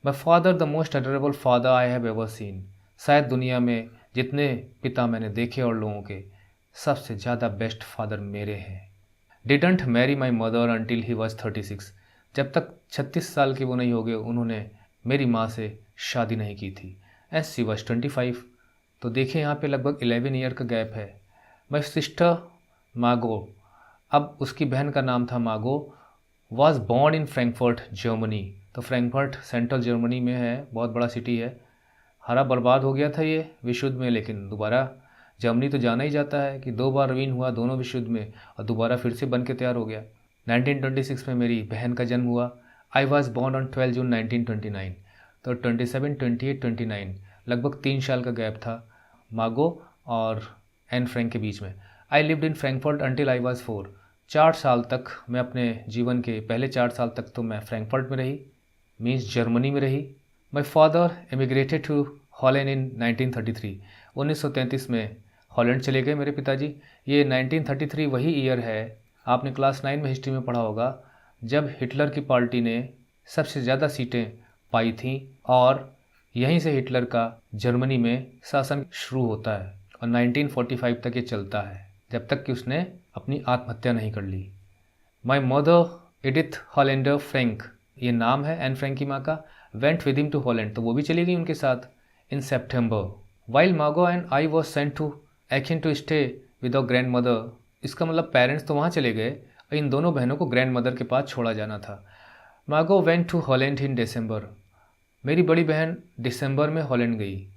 My father the most adorable father I have ever seen, शायद दुनिया में जितने पिता मैंने देखे और लोगों के, सबसे ज़्यादा बेस्ट फादर मेरे हैं। Didn't marry my mother until he was 36, जब तक 36 साल के वो नहीं हो गए उन्होंने मेरी माँ से शादी नहीं की थी। एज सी वॉज 25, तो देखिए यहाँ पे लगभग 11 ईयर का गैप है। माई सिस्टर मागो, अब उसकी बहन का नाम था मागो, was born in Frankfurt Germany, तो फ्रैंकफर्ट सेंट्रल जर्मनी में है, बहुत बड़ा सिटी है। हरा बर्बाद हो गया था ये विश्व युद्ध में, लेकिन दोबारा जर्मनी तो जाना ही जाता है कि 2 बार विन हुआ दोनों विश्व युद्ध में, और दोबारा फिर से बन के तैयार हो गया। 1926 में मेरी बहन का जन्म हुआ। आई वॉज बॉर्न ऑन 12 जून 1929, तो 27, 28, 29 लगभग 3 साल का गैप था मागो और एन फ्रैंक के बीच में। I lived in Frankfurt until I was 4, 4 साल तक मैं अपने जीवन के पहले 4 साल तक तो मैं फ्रैंकफर्ट में रही, मीन्स जर्मनी में रही। माई फादर एमिग्रेटेड टू हॉलैंड इन 1933, 1933 में हॉलैंड चले गए मेरे पिताजी। ये 1933 वही ईयर है, आपने क्लास 9 में हिस्ट्री में पढ़ा होगा, जब हिटलर की पार्टी ने सबसे ज़्यादा सीटें पाई थीं, और यहीं से हिटलर का जर्मनी में शासन शुरू होता है और 1945 तक ये चलता है, जब तक कि उसने अपनी आत्महत्या नहीं कर ली। My mother Edith Hollander Frank, ये नाम है एन फ्रैंक की माँ का, went with him to Holland, तो वो भी चली गई उनके साथ in September. While Margot and I was sent to Aachen to stay with our grandmother. इसका मतलब पेरेंट्स तो वहाँ चले गए और इन दोनों बहनों को ग्रैंड मदर के पास छोड़ा जाना था. Margot went to Holland in December. मेरी बड़ी बहन दिसंबर में हॉलैंड गई,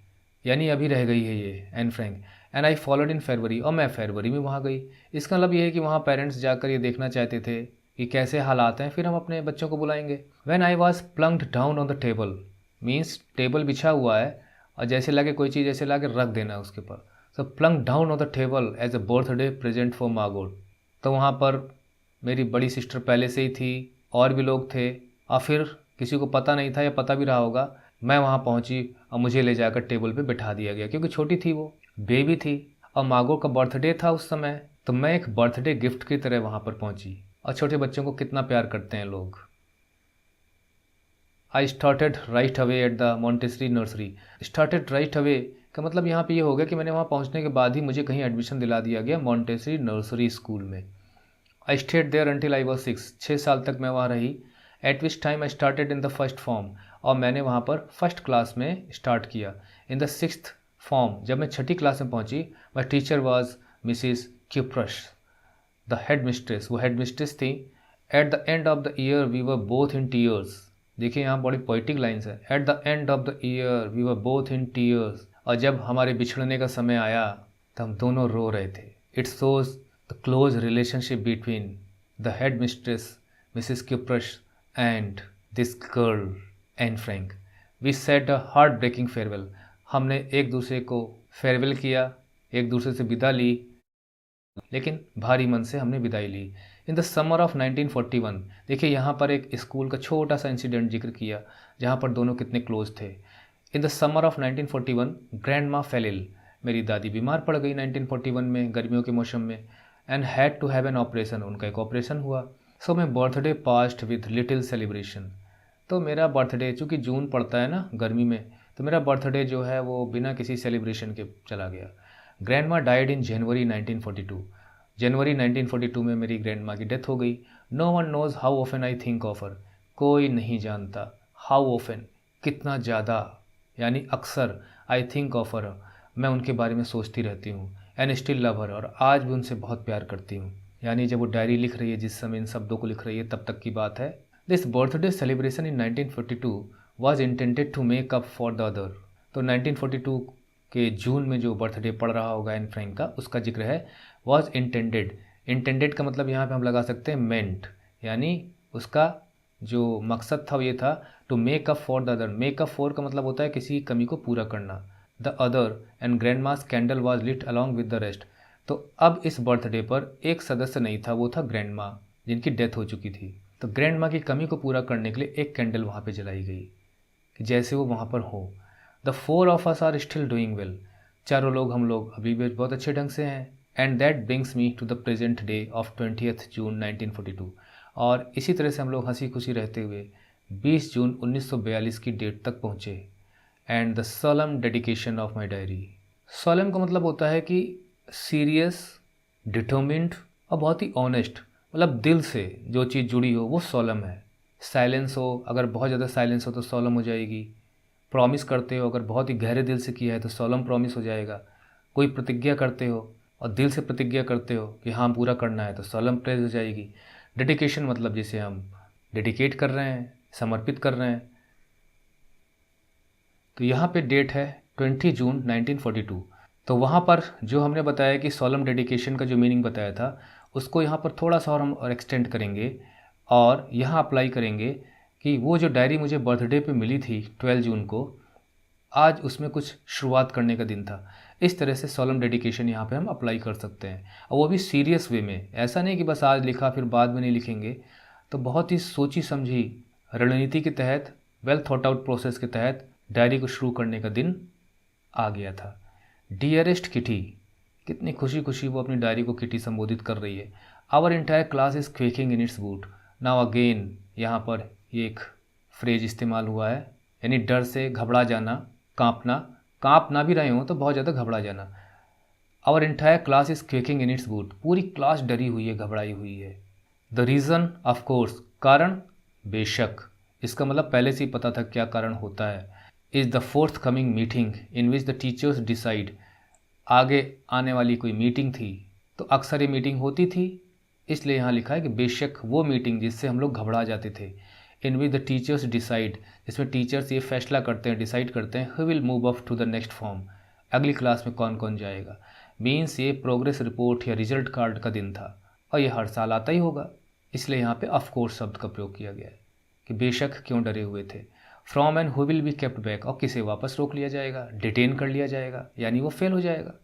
यानी अभी रह गई है ये Anne Frank. And I followed in February, और मैं फरवरी में वहाँ गई. इसका मतलब ये है कि वहाँ पेरेंट्स जाकर ये देखना चाहते थे कि कैसे हालात हैं, फिर हम अपने बच्चों को बुलाएंगे. When I was plunked down on the table, means table बिछा हुआ है और जैसे लगे कोई चीज़ ऐसे ला के रख देना उसके ऊपर. So plunked down on the table as a birthday present for Margot. तो वहाँ पर मेरी बड़ी सिस्टर पहले से ही थी, और भी लोग थे, और फिर किसी को पता नहीं था या पता भी रहा होगा, मैं वहाँ पहुँची और मुझे ले जाकर टेबल पे बिठा दिया गया, क्योंकि छोटी थी, वो बेबी थी और मार्गोट का बर्थडे था उस समय. तो मैं एक बर्थडे गिफ्ट की तरह वहाँ पर पहुँची. और छोटे बच्चों को कितना प्यार करते हैं लोग. I started right away at the Montessori nursery. Started right away का मतलब यहाँ पे ये हो गया कि मैंने वहाँ पहुँचने के बाद ही मुझे कहीं एडमिशन दिला दिया गया मॉन्टेसरी नर्सरी स्कूल में. I stayed there until I was 6 साल तक मैं वहाँ रही. At which time I started in the first form, और मैंने वहाँ पर फर्स्ट क्लास में स्टार्ट किया. इन द 6th फॉर्म, जब मैं 6ठी क्लास में पहुँची, my teacher was Mrs Kuperus, the head mistress. वो हेड मिस्ट्रेस थी. At the end of the year we were both in tears. देखिए यहाँ बड़ी पोइटिक लाइन्स है. At the end of the year we were both in tears. और जब हमारे बिछड़ने का समय आया तो हम दोनों रो रहे थे. It shows the close relationship between the head mistress Mrs Kuperus and this girl Anne Frank. We said a heart breaking farewell. हमने एक दूसरे को फेयरवेल किया, एक दूसरे से विदा ली, लेकिन भारी मन से हमने विदाई ली. इन द समर ऑफ 1941, देखिए यहाँ पर एक स्कूल का छोटा सा इंसिडेंट जिक्र किया जहाँ पर दोनों कितने क्लोज थे. In the summer of 1941 grand माँ फेल इल. मेरी दादी बीमार पड़ गई 1941 में, गर्मियों के मौसम में. And had to have an operation, उनका एक ऑपरेशन हुआ. So my birthday passed with little celebration. तो मेरा बर्थडे, चूँकि जून पड़ता है ना गर्मी में, तो मेरा बर्थडे जो है वो बिना किसी सेलिब्रेशन के चला गया. ग्रैंड माँ डाइड इन जनवरी 1942. जनवरी 1942 में मेरी ग्रैंड माँ की डेथ हो गई. No one knows how often I think of her. कोई नहीं जानता हाउ ऑफन, कितना ज़्यादा, यानी अक्सर, आई थिंक ऑफ हर, मैं उनके बारे में सोचती रहती हूँ. एंड स्टिल लव हर, और आज भी उनसे बहुत प्यार करती हूँ. यानी जब वो डायरी लिख रही है, जिस समय इन शब्दों को लिख रही है, तब तक की बात है. This birthday celebration in 1942 was intended to make up for the other. तो 1942 के जून में जो बर्थडे पड़ रहा होगा एन फ्रैंक का, उसका जिक्र है. Was intended. इंटेंडेड का मतलब यहाँ पे हम लगा सकते हैं मेंट, यानी उसका जो मकसद था वो ये था to make up for the other. Make up for का मतलब होता है किसी कमी को पूरा करना. The other and grandma's candle was lit along with the rest. तो अब इस बर्थडे पर एक सदस्य नहीं था, वो था ग्रैंड माँ, जिनकी डेथ हो चुकी थी. तो ग्रैंड माँ की कमी को पूरा करने के लिए एक कैंडल वहाँ पे जलाई गई कि जैसे वो वहाँ पर हो. The 4 of us are still doing well. चारों लोग, हम लोग अभी भी बहुत अच्छे ढंग से हैं. And that brings me to the present day of 20th June 1942. और इसी तरह से हम लोग हंसी खुशी रहते हुए 20 जून 1942 की डेट तक पहुँचे. And the solemn dedication of my diary. Solemn का मतलब होता है कि सीरियस, डिटर्मिन्ड और बहुत ही ऑनेस्ट, मतलब दिल से जो चीज़ जुड़ी हो वो सोलम है. साइलेंस हो, अगर बहुत ज़्यादा साइलेंस हो तो सोलम हो जाएगी. प्रॉमिस करते हो, अगर बहुत ही गहरे दिल से किया है तो सोलम प्रॉमिस हो जाएगा. कोई प्रतिज्ञा करते हो और दिल से प्रतिज्ञा करते हो कि हाँ पूरा करना है, तो सोलम प्लेज हो जाएगी. डेडिकेशन मतलब जिसे हम डेडिकेट कर रहे हैं, समर्पित कर रहे हैं. तो यहाँ पे डेट है 20 जून 1942. तो वहाँ पर जो हमने बताया कि सोलम डेडिकेशन का जो मीनिंग बताया था, उसको यहाँ पर थोड़ा सा और हम एक्सटेंड करेंगे और यहाँ अप्लाई करेंगे कि वो जो डायरी मुझे बर्थडे पे मिली थी 12 जून को, आज उसमें कुछ शुरुआत करने का दिन था. इस तरह से सोलम डेडिकेशन यहाँ पे हम अप्लाई कर सकते हैं, और वो भी सीरियस वे में. ऐसा नहीं कि बस आज लिखा फिर बाद में नहीं लिखेंगे. तो बहुत ही सोची समझी रणनीति के तहत, वेल थॉट आउट प्रोसेस के तहत डायरी को शुरू करने का दिन आ गया था. डियरेस्ट किटी, कितनी खुशी खुशी वो अपनी डायरी को किटी संबोधित कर रही है. Our entire class is quaking in its boots. Now again यहाँ पर ये एक फ्रेज इस्तेमाल हुआ है, यानी डर से घबरा जाना, कांपना. कांप ना भी रहे हों तो बहुत ज़्यादा घबरा जाना. Our entire class is quaking in its boots. पूरी क्लास डरी हुई है, घबराई हुई है. द रीज़न ऑफ कोर्स, कारण बेशक. इसका मतलब पहले से ही पता था क्या कारण होता है. Is the fourth coming meeting in which the teachers decide. आगे आने वाली कोई मीटिंग थी, तो अक्सर ये मीटिंग होती थी, इसलिए यहाँ लिखा है कि बेशक वो मीटिंग जिससे हम लोग घबरा जाते थे। In which the teachers decide, जिसमें टीचर्स ये फैसला करते हैं, डिसाइड करते हैं, who will move up to the next form, अगली क्लास में कौन कौन जाएगा। मीन्स ये प्रोग्रेस रिपोर्ट या रिजल्ट कार्ड का दिन था, और ये हर साल आता ही होगा, इसलिए यहाँ पे ऑफ कोर्स शब्द का प्रयोग किया गया है कि बेशक क्यों डरे हुए थे। From and who will be kept back, और किसे वापस रोक लिया जाएगा, डिटेन कर लिया जाएगा, यानी वो फेल हो जाएगा।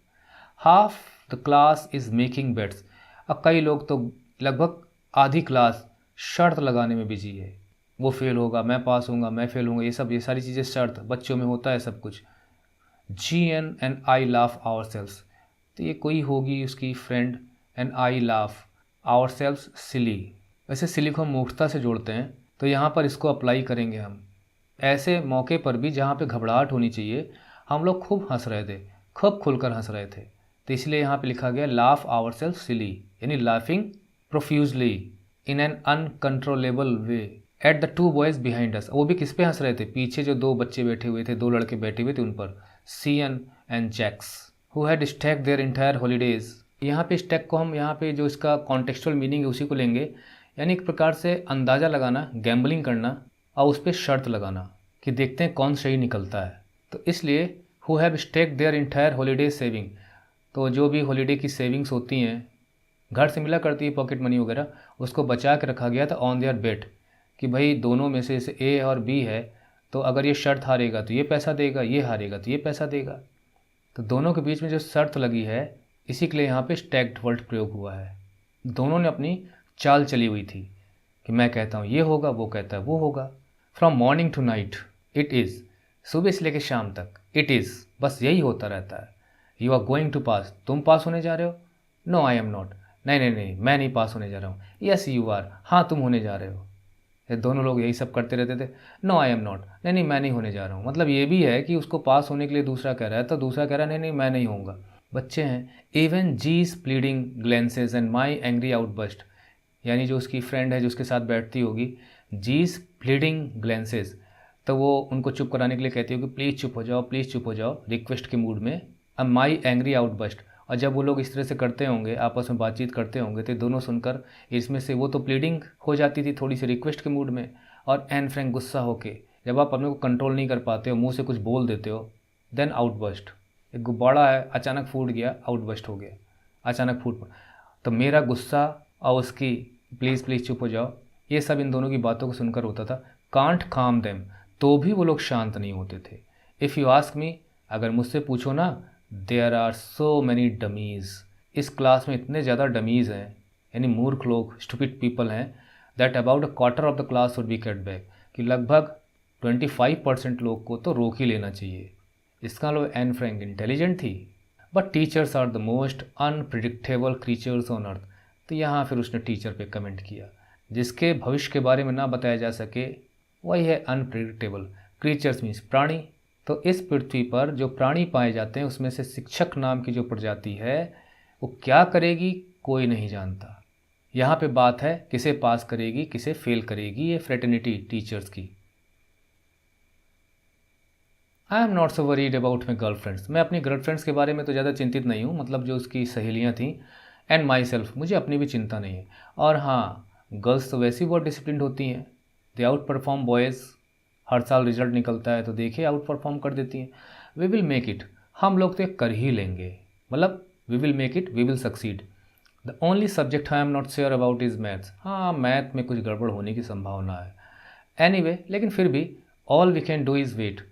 Half the class is making bets, अब कई लोग तो लगभग आधी क्लास शर्त लगाने में बिजी है, वो फेल होगा, मैं पास होऊंगा, मैं फेल होऊंगा, ये सारी चीज़ें शर्त, बच्चों में होता है सब कुछ। G and I laugh ourselves, तो ये कोई होगी उसकी friend, and I laugh ourselves silly. वैसे सिली को हम मूर्खता से जोड़ते हैं, तो यहाँ पर इसको अप्लाई करेंगे हम ऐसे मौके पर भी जहाँ पे घबराहट होनी चाहिए। हम लोग खूब हंस रहे थे, खूब खुलकर हंस रहे थे, तो इसलिए यहाँ पे लिखा गया लाफ आवर सेल्फ सिली, यानी laughing profusely in an uncontrollable way at the two boys behind us. वो भी किस पे हंस रहे थे, पीछे जो दो बच्चे बैठे हुए थे, दो लड़के बैठे हुए थे उन पर, Sanne and Jacques, who had staked their entire holidays. यहाँ पे स्टैक को हम यहाँ पे जो इसका कॉन्टेक्चुअल मीनिंग है उसी को लेंगे, यानी एक प्रकार से अंदाज़ा लगाना, गैम्बलिंग करना और उस पर शर्त लगाना कि देखते हैं कौन सही निकलता है। तो इसलिए who have staked their entire holiday saving, तो जो भी हॉलीडे की सेविंग्स होती हैं, घर से मिला करती है पॉकेट मनी वगैरह, उसको बचा के रखा गया था ऑन देयर बेट, कि भाई दोनों में से जैसे ए और बी है, तो अगर ये शर्त हारेगा तो ये पैसा देगा, ये हारेगा तो ये पैसा देगा। तो दोनों के बीच में जो शर्त लगी है, इसी के लिए यहाँ पे स्टैक्ड वर्ड प्रयोग हुआ है। दोनों ने अपनी चाल चली हुई थी कि मैं कहता हूँ ये होगा, वो कहता है वो होगा। From morning to night it is, सुबह से लेकर शाम तक इट इज़, बस यही होता रहता है। यू आर गोइंग टू पास, तुम पास होने जा रहे हो, नो आई एम नॉट, नहीं नहीं नहीं मैं नहीं पास होने जा रहा हूँ, यस यू आर, हाँ तुम होने जा रहे हो। ये दोनों लोग यही सब करते रहते थे, नो आई एम नॉट, नहीं नहीं मैं नहीं होने जा रहा हूँ। मतलब ये भी है कि उसको पास होने के लिए दूसरा कह रहा है, तो दूसरा कह रहा है नहीं नहीं मैं नहीं होऊंगा। बच्चे हैं। Even G's pleading glances and my angry outburst, यानी जो उसकी फ्रेंड है जो उसके साथ बैठती होगी, जीज प्लीडिंग ग्लेंसेज, तो वो उनको चुप कराने के लिए कहती होगी प्लीज़ चुप हो जाओ, प्लीज़ चुप हो जाओ, रिक्वेस्ट के मूड में। अब माई एंग्री आउटबस्ट, और जब वो लोग इस तरह से करते होंगे, आपस में बातचीत करते होंगे, तो दोनों सुनकर इसमें से वो तो प्लीडिंग हो जाती थी थोड़ी सी रिक्वेस्ट के मूड में, और एन फ्रैंक गुस्सा होके, जब आप अपने को कंट्रोल नहीं कर पाते हो, मुंह से कुछ बोल देते हो, देन आउटबस्ट, एक गुब्बारा है अचानक फूट गया, आउटबस्ट हो गया, अचानक फूट पड़ा। तो मेरा गुस्सा और उसकी प्लीज़ प्लीज़ चुप हो जाओ, ये सब इन दोनों की बातों को सुनकर होता था। कांट काम देम, तो भी वो लोग शांत नहीं होते थे। इफ़ यू आस्क मी, अगर मुझसे पूछो ना, there are so many dummies, इस क्लास में इतने ज़्यादा डमीज़ हैं, यानी मूर्ख लोग, स्टूपिड पीपल हैं, that about a quarter of the class would be kept back, कि लगभग 25% लोग को तो रोक ही लेना चाहिए। इसका मतलब एन फ्रैंक इंटेलिजेंट थी, but teachers are the most unpredictable creatures on earth. तो यहाँ फिर उसने टीचर पे कमेंट किया, जिसके भविष्य के बारे में ना बताया जा सके वही है अनप्रिडिक्टेबल। क्रीचर्स मीन्स प्राणी, तो इस पृथ्वी पर जो प्राणी पाए जाते हैं उसमें से शिक्षक नाम की जो प्रजाति है वो क्या करेगी कोई नहीं जानता। यहाँ पे बात है किसे पास करेगी किसे फेल करेगी, ये फ्रेटर्निटी टीचर्स की। आई am not so worried about my girlfriends, मैं अपनी गर्लफ्रेंड्स के बारे में तो ज़्यादा चिंतित नहीं हूँ, मतलब जो उसकी सहेलियाँ थीं, एंड माई सेल्फ, मुझे अपनी भी चिंता नहीं है। और हाँ, गर्ल्स तो वैसे ही बहुत डिसिप्लिन होती हैं, दे आउट परफॉर्म बॉयज़, हर साल रिजल्ट निकलता है तो देखिए आउट परफॉर्म कर देती हैं। वी विल मेक इट, हम लोग तो कर ही लेंगे, मतलब we will make it, we will succeed. The only subject I am not sure about is maths, हाँ मैथ में कुछ गड़बड़ होने की संभावना है। एनीवे, लेकिन फिर भी all we can do is wait,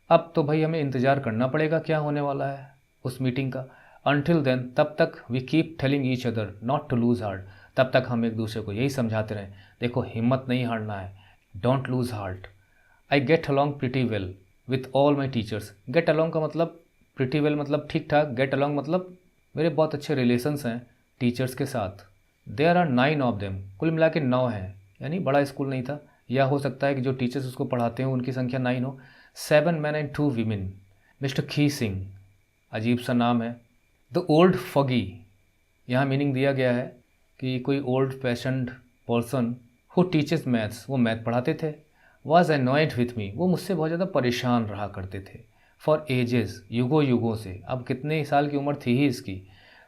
अब तो भाई हमें इंतज़ार करना पड़ेगा क्या होने वाला है उस मीटिंग का। अनटिल देन, तब तक we keep telling each other not to lose heart, तब तक हम एक दूसरे को यही समझाते रहें, देखो हिम्मत नहीं हारना है, don't lose heart. I get along pretty well with all my teachers, get along का मतलब प्रिटी वेल मतलब ठीक ठाक, गेट अलॉन्ग मतलब मेरे बहुत अच्छे रिलेशंस हैं टीचर्स के साथ। देयर आर 9 ऑफ देम, कुल मिला के 9 हैं, यानी बड़ा स्कूल नहीं था, या हो सकता है कि जो टीचर्स उसको पढ़ाते हैं उनकी संख्या 9 हो। 7 men and 2 women, मिस्टर खी सिंह, अजीब सा नाम है। द ओल्ड फॉगी, यहाँ मीनिंग दिया गया है कि कोई old fashioned person who teachers maths, वो मैथ पढ़ाते थे। वॉज एनॉयड विथ मी, वो मुझसे बहुत ज़्यादा परेशान रहा करते थे। फॉर एजेस, युगों युगों से। अब कितने साल की उम्र थी ही इसकी।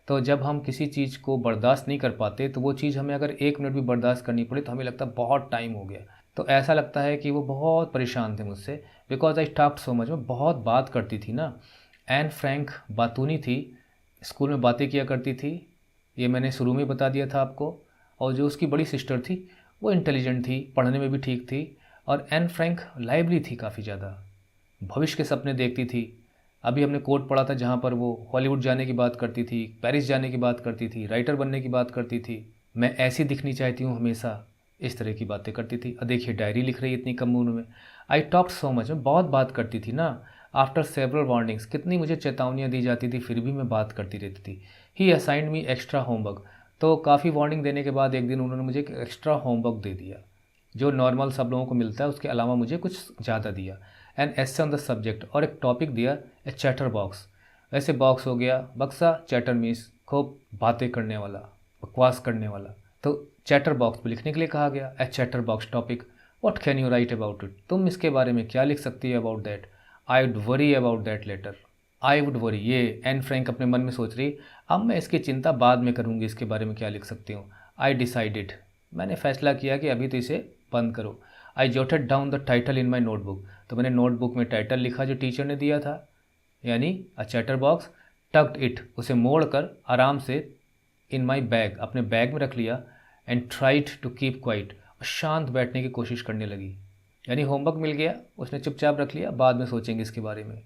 तो जब हम किसी चीज़ को बर्दाश्त नहीं कर पाते तो वो चीज़ हमें अगर 1 मिनट भी बर्दाश्त करनी पड़े तो हमें लगता है बहुत टाइम हो गया। तो ऐसा लगता है कि वो बहुत परेशान थे मुझसे, because I talked so much. मैं बहुत बात करती थी ना। एन फ्रैंक बातूनी थी, स्कूल में बातें किया करती थी, ये मैंने शुरू में ही बता दिया था आपको। और जो उसकी बड़ी सिस्टर थी वो इंटेलिजेंट थी, पढ़ने में भी ठीक थी। और एन फ्रैंक लाइवली थी काफ़ी ज़्यादा, भविष्य के सपने देखती थी। अभी हमने कोट पढ़ा था जहाँ पर वो हॉलीवुड जाने की बात करती थी, पेरिस जाने की बात करती थी, राइटर बनने की बात करती थी। मैं ऐसी दिखनी चाहती हूँ हमेशा, इस तरह की बातें करती थी। और देखिए डायरी लिख रही है इतनी कम उम्र में। आई टॉक्ड सो मच, मैं बहुत बात करती थी ना। आफ्टर सेवरल वार्निंग्स, कितनी मुझे चेतावनियाँ दी जाती थी फिर भी मैं बात करती रहती थी। ही असाइंड मी एक्स्ट्रा होमवर्क, तो काफ़ी वार्निंग देने के बाद एक दिन उन्होंने मुझे एक एक्स्ट्रा होमवर्क दे दिया, जो नॉर्मल सब लोगों को मिलता है उसके अलावा मुझे कुछ ज़्यादा दिया। An essay on the subject, और एक टॉपिक दिया, ए चैटर बॉक्स। ऐसे बॉक्स हो गया, बक्सा, चैटर मीन्स खूब बातें करने वाला, बकवास करने वाला। तो चैटर बॉक्स पे लिखने के लिए कहा गया, a chatterbox topic, what can you write about it, तुम इसके बारे में क्या लिख सकती है about that. I would worry about that letter. I would worry, ये एन फ्रैंक अपने मन में सोच रही, अब मैं इसकी चिंता बाद में करूँगी, इसके बारे में क्या लिख सकती हूँ। आई डिसाइडेड, मैंने फैसला किया कि अभी तो इसे बंद करो। I jotted down the title in my notebook, तो मैंने नोटबुक में टाइटल लिखा जो टीचर ने दिया था, यानी अ चैटर बॉक्स। टक्ड इट, उसे मोड़ कर आराम से इन माई बैग, अपने बैग में रख लिया। And tried to keep quiet, शांत बैठने की कोशिश करने लगी। यानी होमवर्क मिल गया, उसने चुपचाप रख लिया, बाद में सोचेंगे इसके बारे में।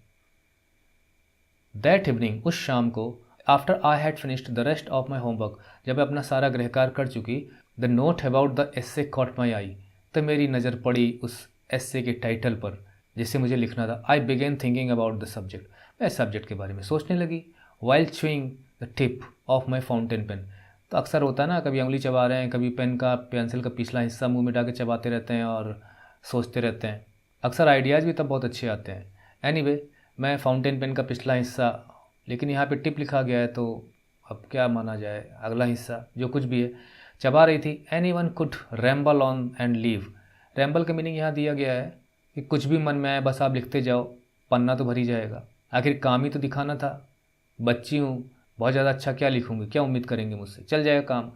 दैट इवनिंग, उस शाम को, after I had finished the rest of my homework, जब मैं अपना सारा गृहकार कर चुकी, the note about the essay caught my eye, तो मेरी नज़र पड़ी उस एस्से के टाइटल पर जिसे मुझे लिखना था। I began thinking about the subject, मैं सब्जेक्ट के बारे में सोचने लगी। While chewing the tip of my fountain pen, तो अक्सर होता है ना, कभी उंगली चबा रहे हैं, कभी पेन का, पेंसिल का पिछला हिस्सा मुंह में डाल के चबाते रहते हैं और सोचते रहते हैं। अक्सर आइडियाज़ भी तब बहुत अच्छे आते हैं। एनीवे, मैं फाउंटेन पेन का पिछला हिस्सा, लेकिन यहाँ पे टिप लिखा गया है तो अब क्या माना जाए, अगला हिस्सा जो कुछ भी है, चबा रही थी। Any one could ramble on and leave, ramble का मीनिंग यहाँ दिया गया है कि कुछ भी मन में आए बस आप लिखते जाओ, पन्ना तो भर ही जाएगा, आखिर काम ही तो दिखाना था। बच्ची हूँ, बहुत ज़्यादा अच्छा क्या लिखूँगी, क्या उम्मीद करेंगे मुझसे, चल जाएगा काम।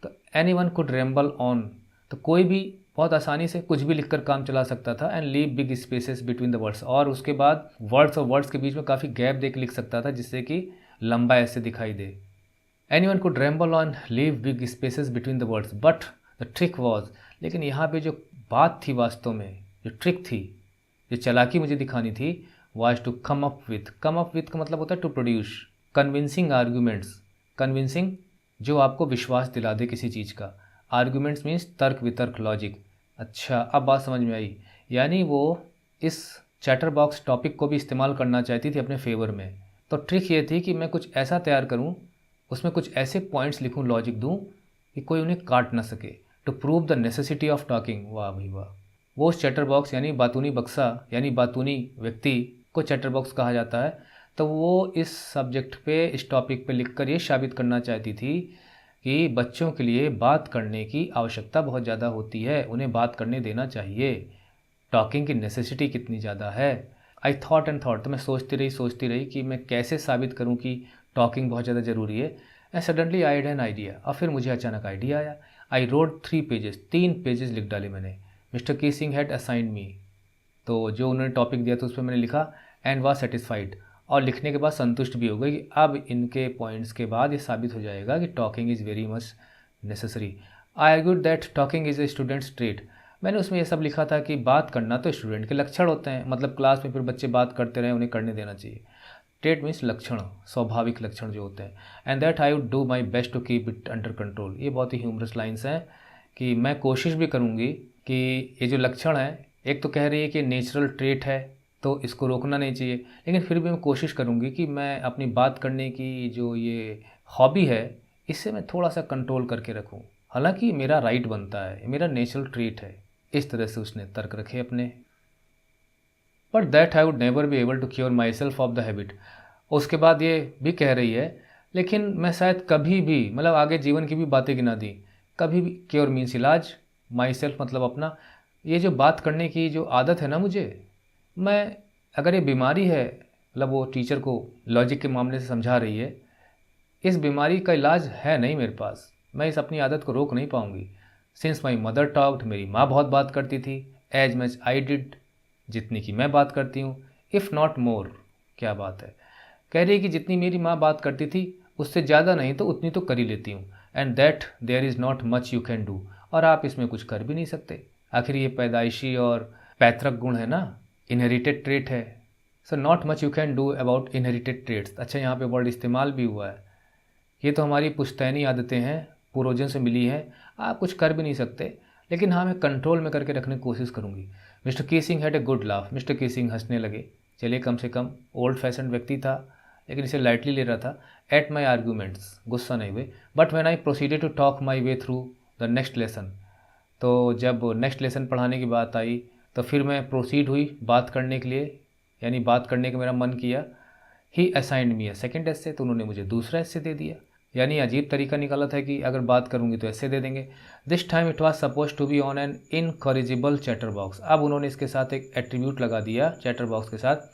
तो any one could ramble on, तो कोई भी बहुत आसानी से कुछ भी लिखकर काम चला सकता था। And leave big spaces between the words, और उसके बाद वर्ड्स और वर्ड्स के बीच में काफ़ी गैप दे के लिख सकता था जिससे कि लंबा ऐसे दिखाई दे। Anyone could ramble on, leave big spaces between the words, but the trick was, लेकिन यहाँ पे जो बात थी वास्तव में, जो ट्रिक थी, जो चालाकी मुझे दिखानी थी, was to come up with, come up with का मतलब होता है to produce convincing arguments, convincing जो आपको विश्वास दिला दे किसी चीज़ का, आर्ग्यूमेंट्स मीन्स तर्क वितर्क, लॉजिक। अच्छा, अब बात समझ में आई, यानी वो इस चैटर बॉक्स टॉपिक को भी इस्तेमाल करना चाहती थी अपने फेवर में। तो ट्रिक ये थी कि मैं कुछ ऐसा तैयार करूं, उसमें कुछ ऐसे पॉइंट्स लिखूं, लॉजिक दूं कि कोई उन्हें काट ना सके, to prove the necessity of talking. वाह भाई वाह, वो उस चैटर बॉक्स यानी बातूनी बक्सा यानी बातूनी व्यक्ति को चैटर बॉक्स कहा जाता है। तो वो इस सब्जेक्ट पे, इस टॉपिक पे लिखकर ये साबित करना चाहती थी कि बच्चों के लिए बात करने की आवश्यकता बहुत ज़्यादा होती है, उन्हें बात करने देना चाहिए, टॉकिंग की नेसेसिटी कितनी ज़्यादा है। आई थॉट एंड थॉट, तो मैं सोचती रही कि मैं कैसे साबित करूं कि टॉकिंग बहुत ज़्यादा ज़रूरी है। And suddenly I had an idea, और फिर मुझे अचानक आइडिया आया। आई रोड 3 पेजेस, 3 पेजेस लिख डाले मैंने। मिस्टर कीसिंग हैड असाइंड मी, तो जो उन्होंने टॉपिक दिया था उस पर मैंने लिखा, एंड वाज सेटिस्फाइड, और लिखने के बाद संतुष्ट भी हो गई कि अब इनके पॉइंट्स के बाद ये साबित हो जाएगा कि talking is very much necessary. I argued that talking is a students trait, मैंने उसमें ये सब लिखा था कि बात करना तो स्टूडेंट के लक्षण होते हैं, मतलब क्लास में फिर बच्चे बात करते रहे, उन्हें करने देना चाहिए। ट्रेट मीन्स लक्षण, स्वाभाविक लक्षण जो होते हैं। And that I would do my best to keep it under control, ये बहुत ही ह्यूमरस लाइन्स हैं कि मैं कोशिश भी करूँगी कि ये जो लक्षण है, एक तो कह रही है कि नेचुरल ट्रेट है तो इसको रोकना नहीं चाहिए, लेकिन फिर भी मैं कोशिश करूँगी कि मैं अपनी बात करने की जो ये हॉबी है इससे मैं थोड़ा सा कंट्रोल करके रखूँ, हालांकि मेरा राइट बनता है, मेरा नेचुरल ट्रेट है। इस तरह से उसने तर्क रखे अपने। But that I would never be able to cure myself of the habit, उसके बाद ये भी कह रही है, लेकिन मैं शायद कभी भी, मतलब आगे जीवन की भी बातें गिना दी, कभी भी, क्योर मीन्स इलाज, माई सेल्फ मतलब अपना, ये जो बात करने की जो आदत है ना मुझे, मैं अगर ये बीमारी है, मतलब वो टीचर को लॉजिक के मामले से समझा रही है, इस बीमारी का इलाज है नहीं मेरे पास, मैं इस अपनी आदत को रोक नहीं पाऊंगी। सिंस माई मदर टॉक्ड, मेरी माँ बहुत बात करती थी, एज मच आई डिड, जितनी कि मैं बात करती हूँ, इफ़ नॉट मोर, क्या बात है, कह रही है कि जितनी मेरी माँ बात करती थी उससे ज़्यादा नहीं तो उतनी तो कर ही लेती हूँ, and that there is not much you can do, और आप इसमें कुछ कर भी नहीं सकते। आखिर ये पैदाइशी और पैतृक गुण है ना, इनहेरिटेड ट्रेट है। So not much you can do about inherited traits. अच्छा, यहाँ पे वर्ड इस्तेमाल भी हुआ है। ये तो हमारी पुश्तैनी आदतें हैं, पूर्वजों से मिली हैं, आप कुछ कर भी नहीं सकते, लेकिन हाँ मैं कंट्रोल में करके रखने की कोशिश करूँगी। Mr Keesing had a good laugh, Mr Keesing हंसने लगे। चलिए, कम से कम ओल्ड फैशन व्यक्ति था लेकिन इसे लाइटली ले रहा था। एट माई आर्ग्यूमेंट्स, गुस्सा नहीं हुए, but when I proceeded to talk my way through the next lesson, तो जब नेक्स्ट लेसन पढ़ाने की बात आई तो फिर मैं प्रोसीड हुई बात करने के लिए, यानी बात करने का मेरा मन किया। ही असाइंड मी ए सेकेंड एस्से, तो उन्होंने मुझे दूसरा एस्से दे दिया। यानी अजीब तरीका निकाला था कि अगर बात करूँगी तो एस्से दे देंगे। This time it was suppose to be on an incorrigible chatterbox. अब उन्होंने इसके साथ एक एट्रीब्यूट लगा दिया चैटर बॉक्स के साथ,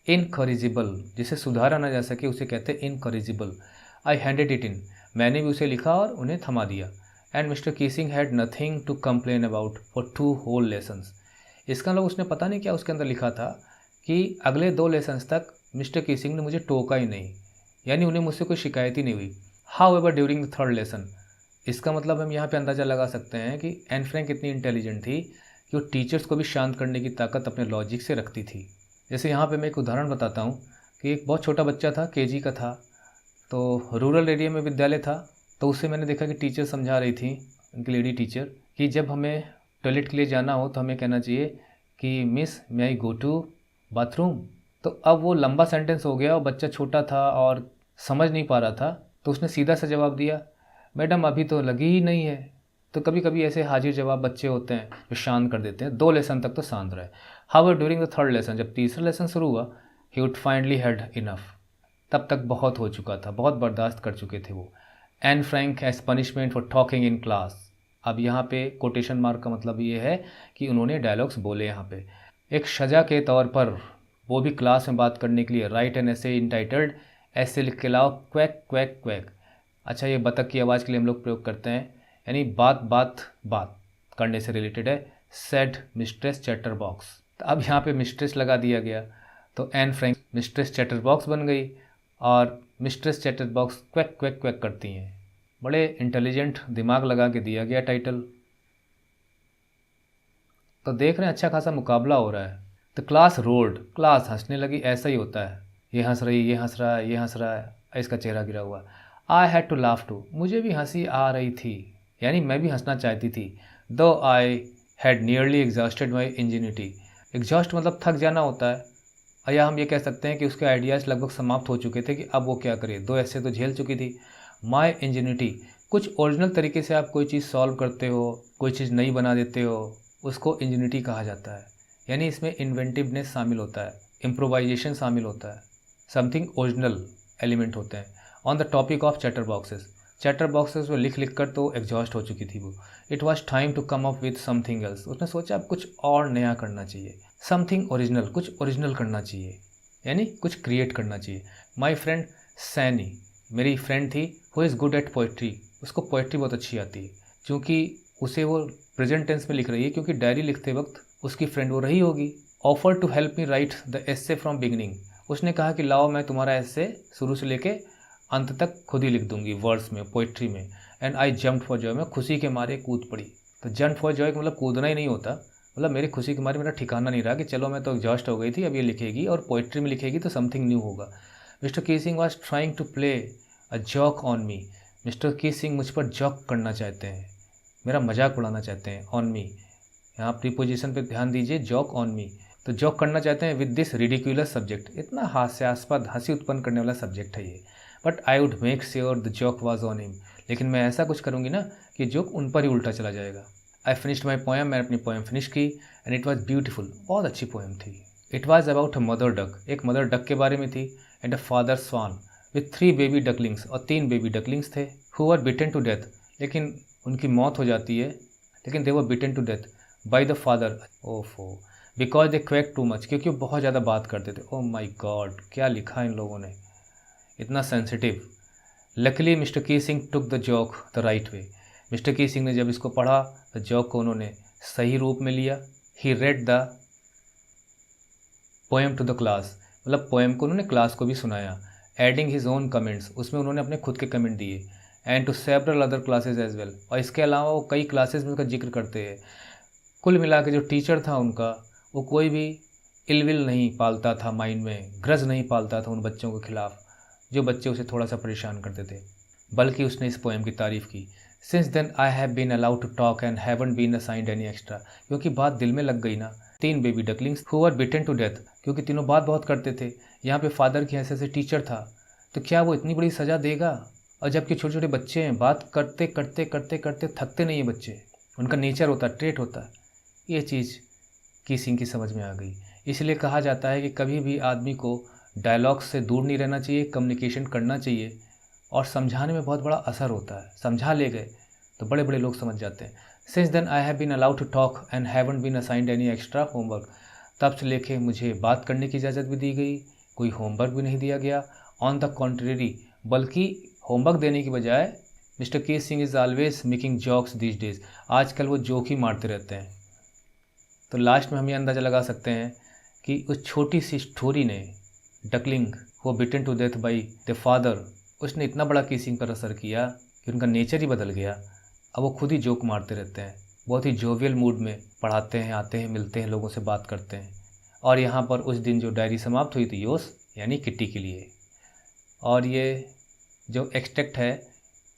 इनकॉरिजिबल, जिसे सुधारा ना जा सके उसे कहते हैं incorrigible. I handed it in, मैंने भी उसे लिखा और उन्हें थमा दिया। And Mr Keesing had nothing to complain about for 2 whole lessons. इसका मतलब उसने पता नहीं क्या उसके अंदर लिखा था कि अगले 2 लेसन्स तक मिस्टर कीसिंग ने मुझे टोका ही नहीं, यानी उन्हें मुझसे कोई शिकायत ही नहीं हुई। How ever during the 3rd lesson, इसका मतलब हम यहाँ पे अंदाज़ा लगा सकते हैं कि एन फ्रैंक इतनी इंटेलिजेंट थी कि वो टीचर्स को भी शांत करने की ताकत अपने लॉजिक से रखती थी। जैसे यहाँ पे मैं एक उदाहरण बताता हूँ कि एक बहुत छोटा बच्चा था, केजी का था, तो रूरल एरिया में विद्यालय था, तो उससे मैंने देखा कि टीचर समझा रही थी, उनकी लेडी टीचर, कि जब हमें टॉयलेट के लिए जाना हो तो हमें कहना चाहिए कि miss may I go to bathroom. तो अब वो लंबा सेंटेंस हो गया और बच्चा छोटा था और समझ नहीं पा रहा था, तो उसने सीधा सा जवाब दिया, मैडम अभी तो लगी ही नहीं है। तो कभी कभी ऐसे हाजिर जवाब बच्चे होते हैं जो शांत कर देते हैं। 2 लेसन तक तो शांत रहे। However during the 3rd lesson, जब तीसरा लेसन शुरू हुआ, he would finally had enough, तब तक बहुत हो चुका था, बहुत बर्दाश्त कर चुके थे वो। Anne Frank as punishment for talking in class. अब यहाँ पे कोटेशन मार्क का मतलब ये है कि उन्होंने डायलॉग्स बोले यहाँ पे एक सजा के तौर पर, वो भी क्लास में बात करने के लिए। राइट एन ऐसे इंटाइटल्ड, ऐसे लिख के लाओ क्वैक क्वैक क्वैक। अच्छा, ये बतख की आवाज़ के लिए हम लोग प्रयोग करते हैं, यानी बात बात बात करने से रिलेटेड है। सेड मिस्ट्रेस चैटर बॉक्स, तो अब यहाँ पे मिस्ट्रेस लगा दिया गया, तो Anne Frank mistress chatter box बन गई और mistress chatter box quack quack quack करती हैं। बड़े इंटेलिजेंट दिमाग लगा के दिया गया टाइटल। तो देख रहे हैं अच्छा खासा मुकाबला हो रहा है। तो क्लास रोल्ड, क्लास हंसने लगी, ऐसा ही होता है, ये हंस रही, ये हंस रहा है, ये हंस रहा है, इसका चेहरा गिरा हुआ। I had to laugh too, मुझे भी हंसी आ रही थी, यानी मैं भी हंसना चाहती थी। दो I had nearly exhausted my इंजीनिटी, exhaust मतलब थक जाना होता है, या हम ये कह सकते हैं कि उसके आइडियाज़ लगभग समाप्त हो चुके थे कि अब वो क्या करे, 2 ऐसे तो झेल चुकी थी। माई इंजीनिटी, कुछ ओरिजिनल तरीके से आप कोई चीज़ सॉल्व करते हो, कोई चीज़ नई बना देते हो, उसको इंजीनिटी कहा जाता है। यानी इसमें इन्वेंटिवनेस शामिल होता है, इम्प्रोवाइजेशन शामिल होता है, समथिंग ओरिजिनल एलिमेंट होते हैं। On the topic of chatter boxes, chatter boxes में लिख लिख कर तो एग्जॉस्ट हो चुकी थी वो। It was time to come up with something else, उसने सोचा अब कुछ और नया करना चाहिए, समथिंग ओरिजिनल, कुछ ओरिजिनल करना चाहिए, यानी कुछ क्रिएट करना चाहिए। माई फ्रेंड सैनी, मेरी फ्रेंड थी, who is good at poetry, उसको पोइट्री बहुत अच्छी आती है। क्योंकि उसे वो प्रेजेंट टेंस में लिख रही है, क्योंकि डायरी लिखते वक्त उसकी फ्रेंड वो रही होगी। Offer to help me write the essay from beginning, उसने कहा कि लाओ मैं तुम्हारा एस्से शुरू से लेके अंत तक खुद ही लिख दूंगी, वर्ड्स में, पोइट्री में। And I jump for Joy, मैं खुशी के मारे कूद पड़ी। तो जंप फॉर जॉय का मतलब कूदना ही नहीं होता, मतलब मेरी खुशी के मारे मेरा ठिकाना नहीं रहा कि चलो मैं तो एग्जॉस्ट हो गई थी, अब ये लिखेगी और पोइट्री में लिखेगी तो समथिंग न्यू होगा। Mr Keesing was trying to play a joke on me, Mr Keesing मुझ पर जॉक करना चाहते हैं, मेरा मजाक उड़ाना चाहते हैं। ऑन मी, यहाँ प्रीपोजिशन पे ध्यान दीजिए, जॉक ऑन मी, तो जॉक करना चाहते हैं विद दिस रिडिकुलस सब्जेक्ट, इतना हास्यास्पद, हंसी उत्पन्न करने वाला सब्जेक्ट है ये। But I would make sure the joke was on him, लेकिन मैं ऐसा कुछ करूँगी ना कि जोक उन पर ही उल्टा चला जाएगा। आई फिनिश्ड माई पोएम, मैंने अपनी पोएम फिनिश की, एंड इट वॉज ब्यूटीफुल, बहुत अच्छी पोएम थी। It was about a mother duck, एक मदर डक के बारे में थी, and a father swan with 3 baby ducklings, और 3 बेबी डकलिंग्स थे, who were bitten to death, लेकिन उनकी मौत हो जाती है, लेकिन they were bitten to death by the father, ओफो, because they quack too much, क्योंकि वो बहुत ज़्यादा बात करते थे। ओह माई गॉड, क्या लिखा इन लोगों ने, इतना सेंसिटिव। लकीली मिस्टर की Singh took the joke the right way, mister की सिंह ने जब इसको पढ़ा तो जोक को उन्होंने सही रूप में लिया। He read the poem to the class, मतलब पोएम को उन्होंने क्लास को भी सुनाया। एडिंग हिज ओन कमेंट्स, उसमें उन्होंने अपने खुद के कमेंट दिए। And to several other classes as well, और इसके अलावा वो कई क्लासेस में उसका जिक्र करते हैं। कुल मिला के जो टीचर था उनका, वो कोई भी इलविल नहीं पालता था माइंड में, ग्रज नहीं पालता था उन बच्चों के खिलाफ जो बच्चे उसे थोड़ा सा परेशान करते थे, बल्कि उसने इस पोएम की तारीफ़ की। Since then I have been allowed to talk and haven't been assigned any extra, क्योंकि बात दिल में लग गई ना। 3 baby ducklings who were bitten to death, क्योंकि तीनों बात बहुत करते थे। यहाँ पे फादर की हैसियत से टीचर था, तो क्या वो इतनी बड़ी सज़ा देगा? और जबकि छोटे छोटे बच्चे हैं, बात करते करते करते करते थकते नहीं हैं बच्चे, उनका नेचर होता है, ट्रेट होता है। ये चीज़ की सिंह की समझ में आ गई। इसलिए कहा जाता है कि कभी भी आदमी को डायलॉग से दूर नहीं रहना चाहिए, कम्युनिकेशन करना चाहिए, और समझाने में बहुत बड़ा असर होता है। समझा ले गए तो बड़े बड़े लोग समझ जाते हैं। Since then I have been allowed to talk and haven't been assigned any extra homework, तब से लेके मुझे बात करने की इजाज़त भी दी गई, कोई होमवर्क भी नहीं दिया गया। ऑन द कॉन्ट्रेरी, बल्कि होमवर्क देने की बजाय मिस्टर के Singh is always making jokes these days, आजकल वो जोक ही मारते रहते हैं। तो लास्ट में हम ये अंदाज़ा लगा सकते हैं कि उस छोटी सी स्टोरी ने, डकलिंग वो bitten to death by the father, उसने इतना बड़ा किसिंग पर असर किया कि उनका नेचर ही बदल गया। अब वो खुद ही जोक मारते रहते हैं, बहुत ही जोवियल मूड में पढ़ाते हैं, आते हैं, मिलते हैं, लोगों से बात करते हैं। और यहाँ पर उस दिन जो डायरी समाप्त हुई थी योस यानी किट्टी के लिए। और ये जो एक्सट्रैक्ट है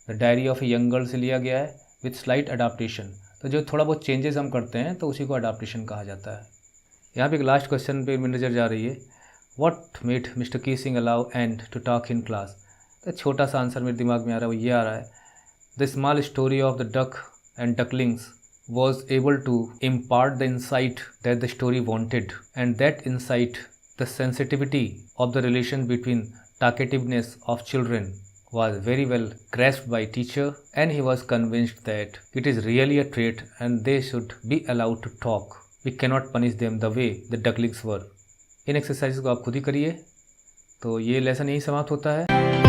the diary of a young girl से लिया गया है विथ स्लाइट अडाप्टेशन। तो जो थोड़ा बहुत चेंजेस हम करते हैं तो उसी को अडाप्टेशन कहा जाता है। यहाँ पे एक लास्ट क्वेश्चन पे नज़र जा रही है, what made mister Keesing allow Anne to talk in class. तो छोटा सा आंसर मेरे दिमाग में आ रहा है, वो ये आ रहा है, the small story of the duck and ducklings was able to impart the insight that the story wanted, and that insight, the sensitivity of the relation between talkativeness of children, was very well grasped by teacher, and he was convinced that it is really a trait and they should be allowed to talk. We cannot punish them the way the ducklings were. In exercise को आप खुद ही करिए। तो ये lesson यही समाप्त होता है।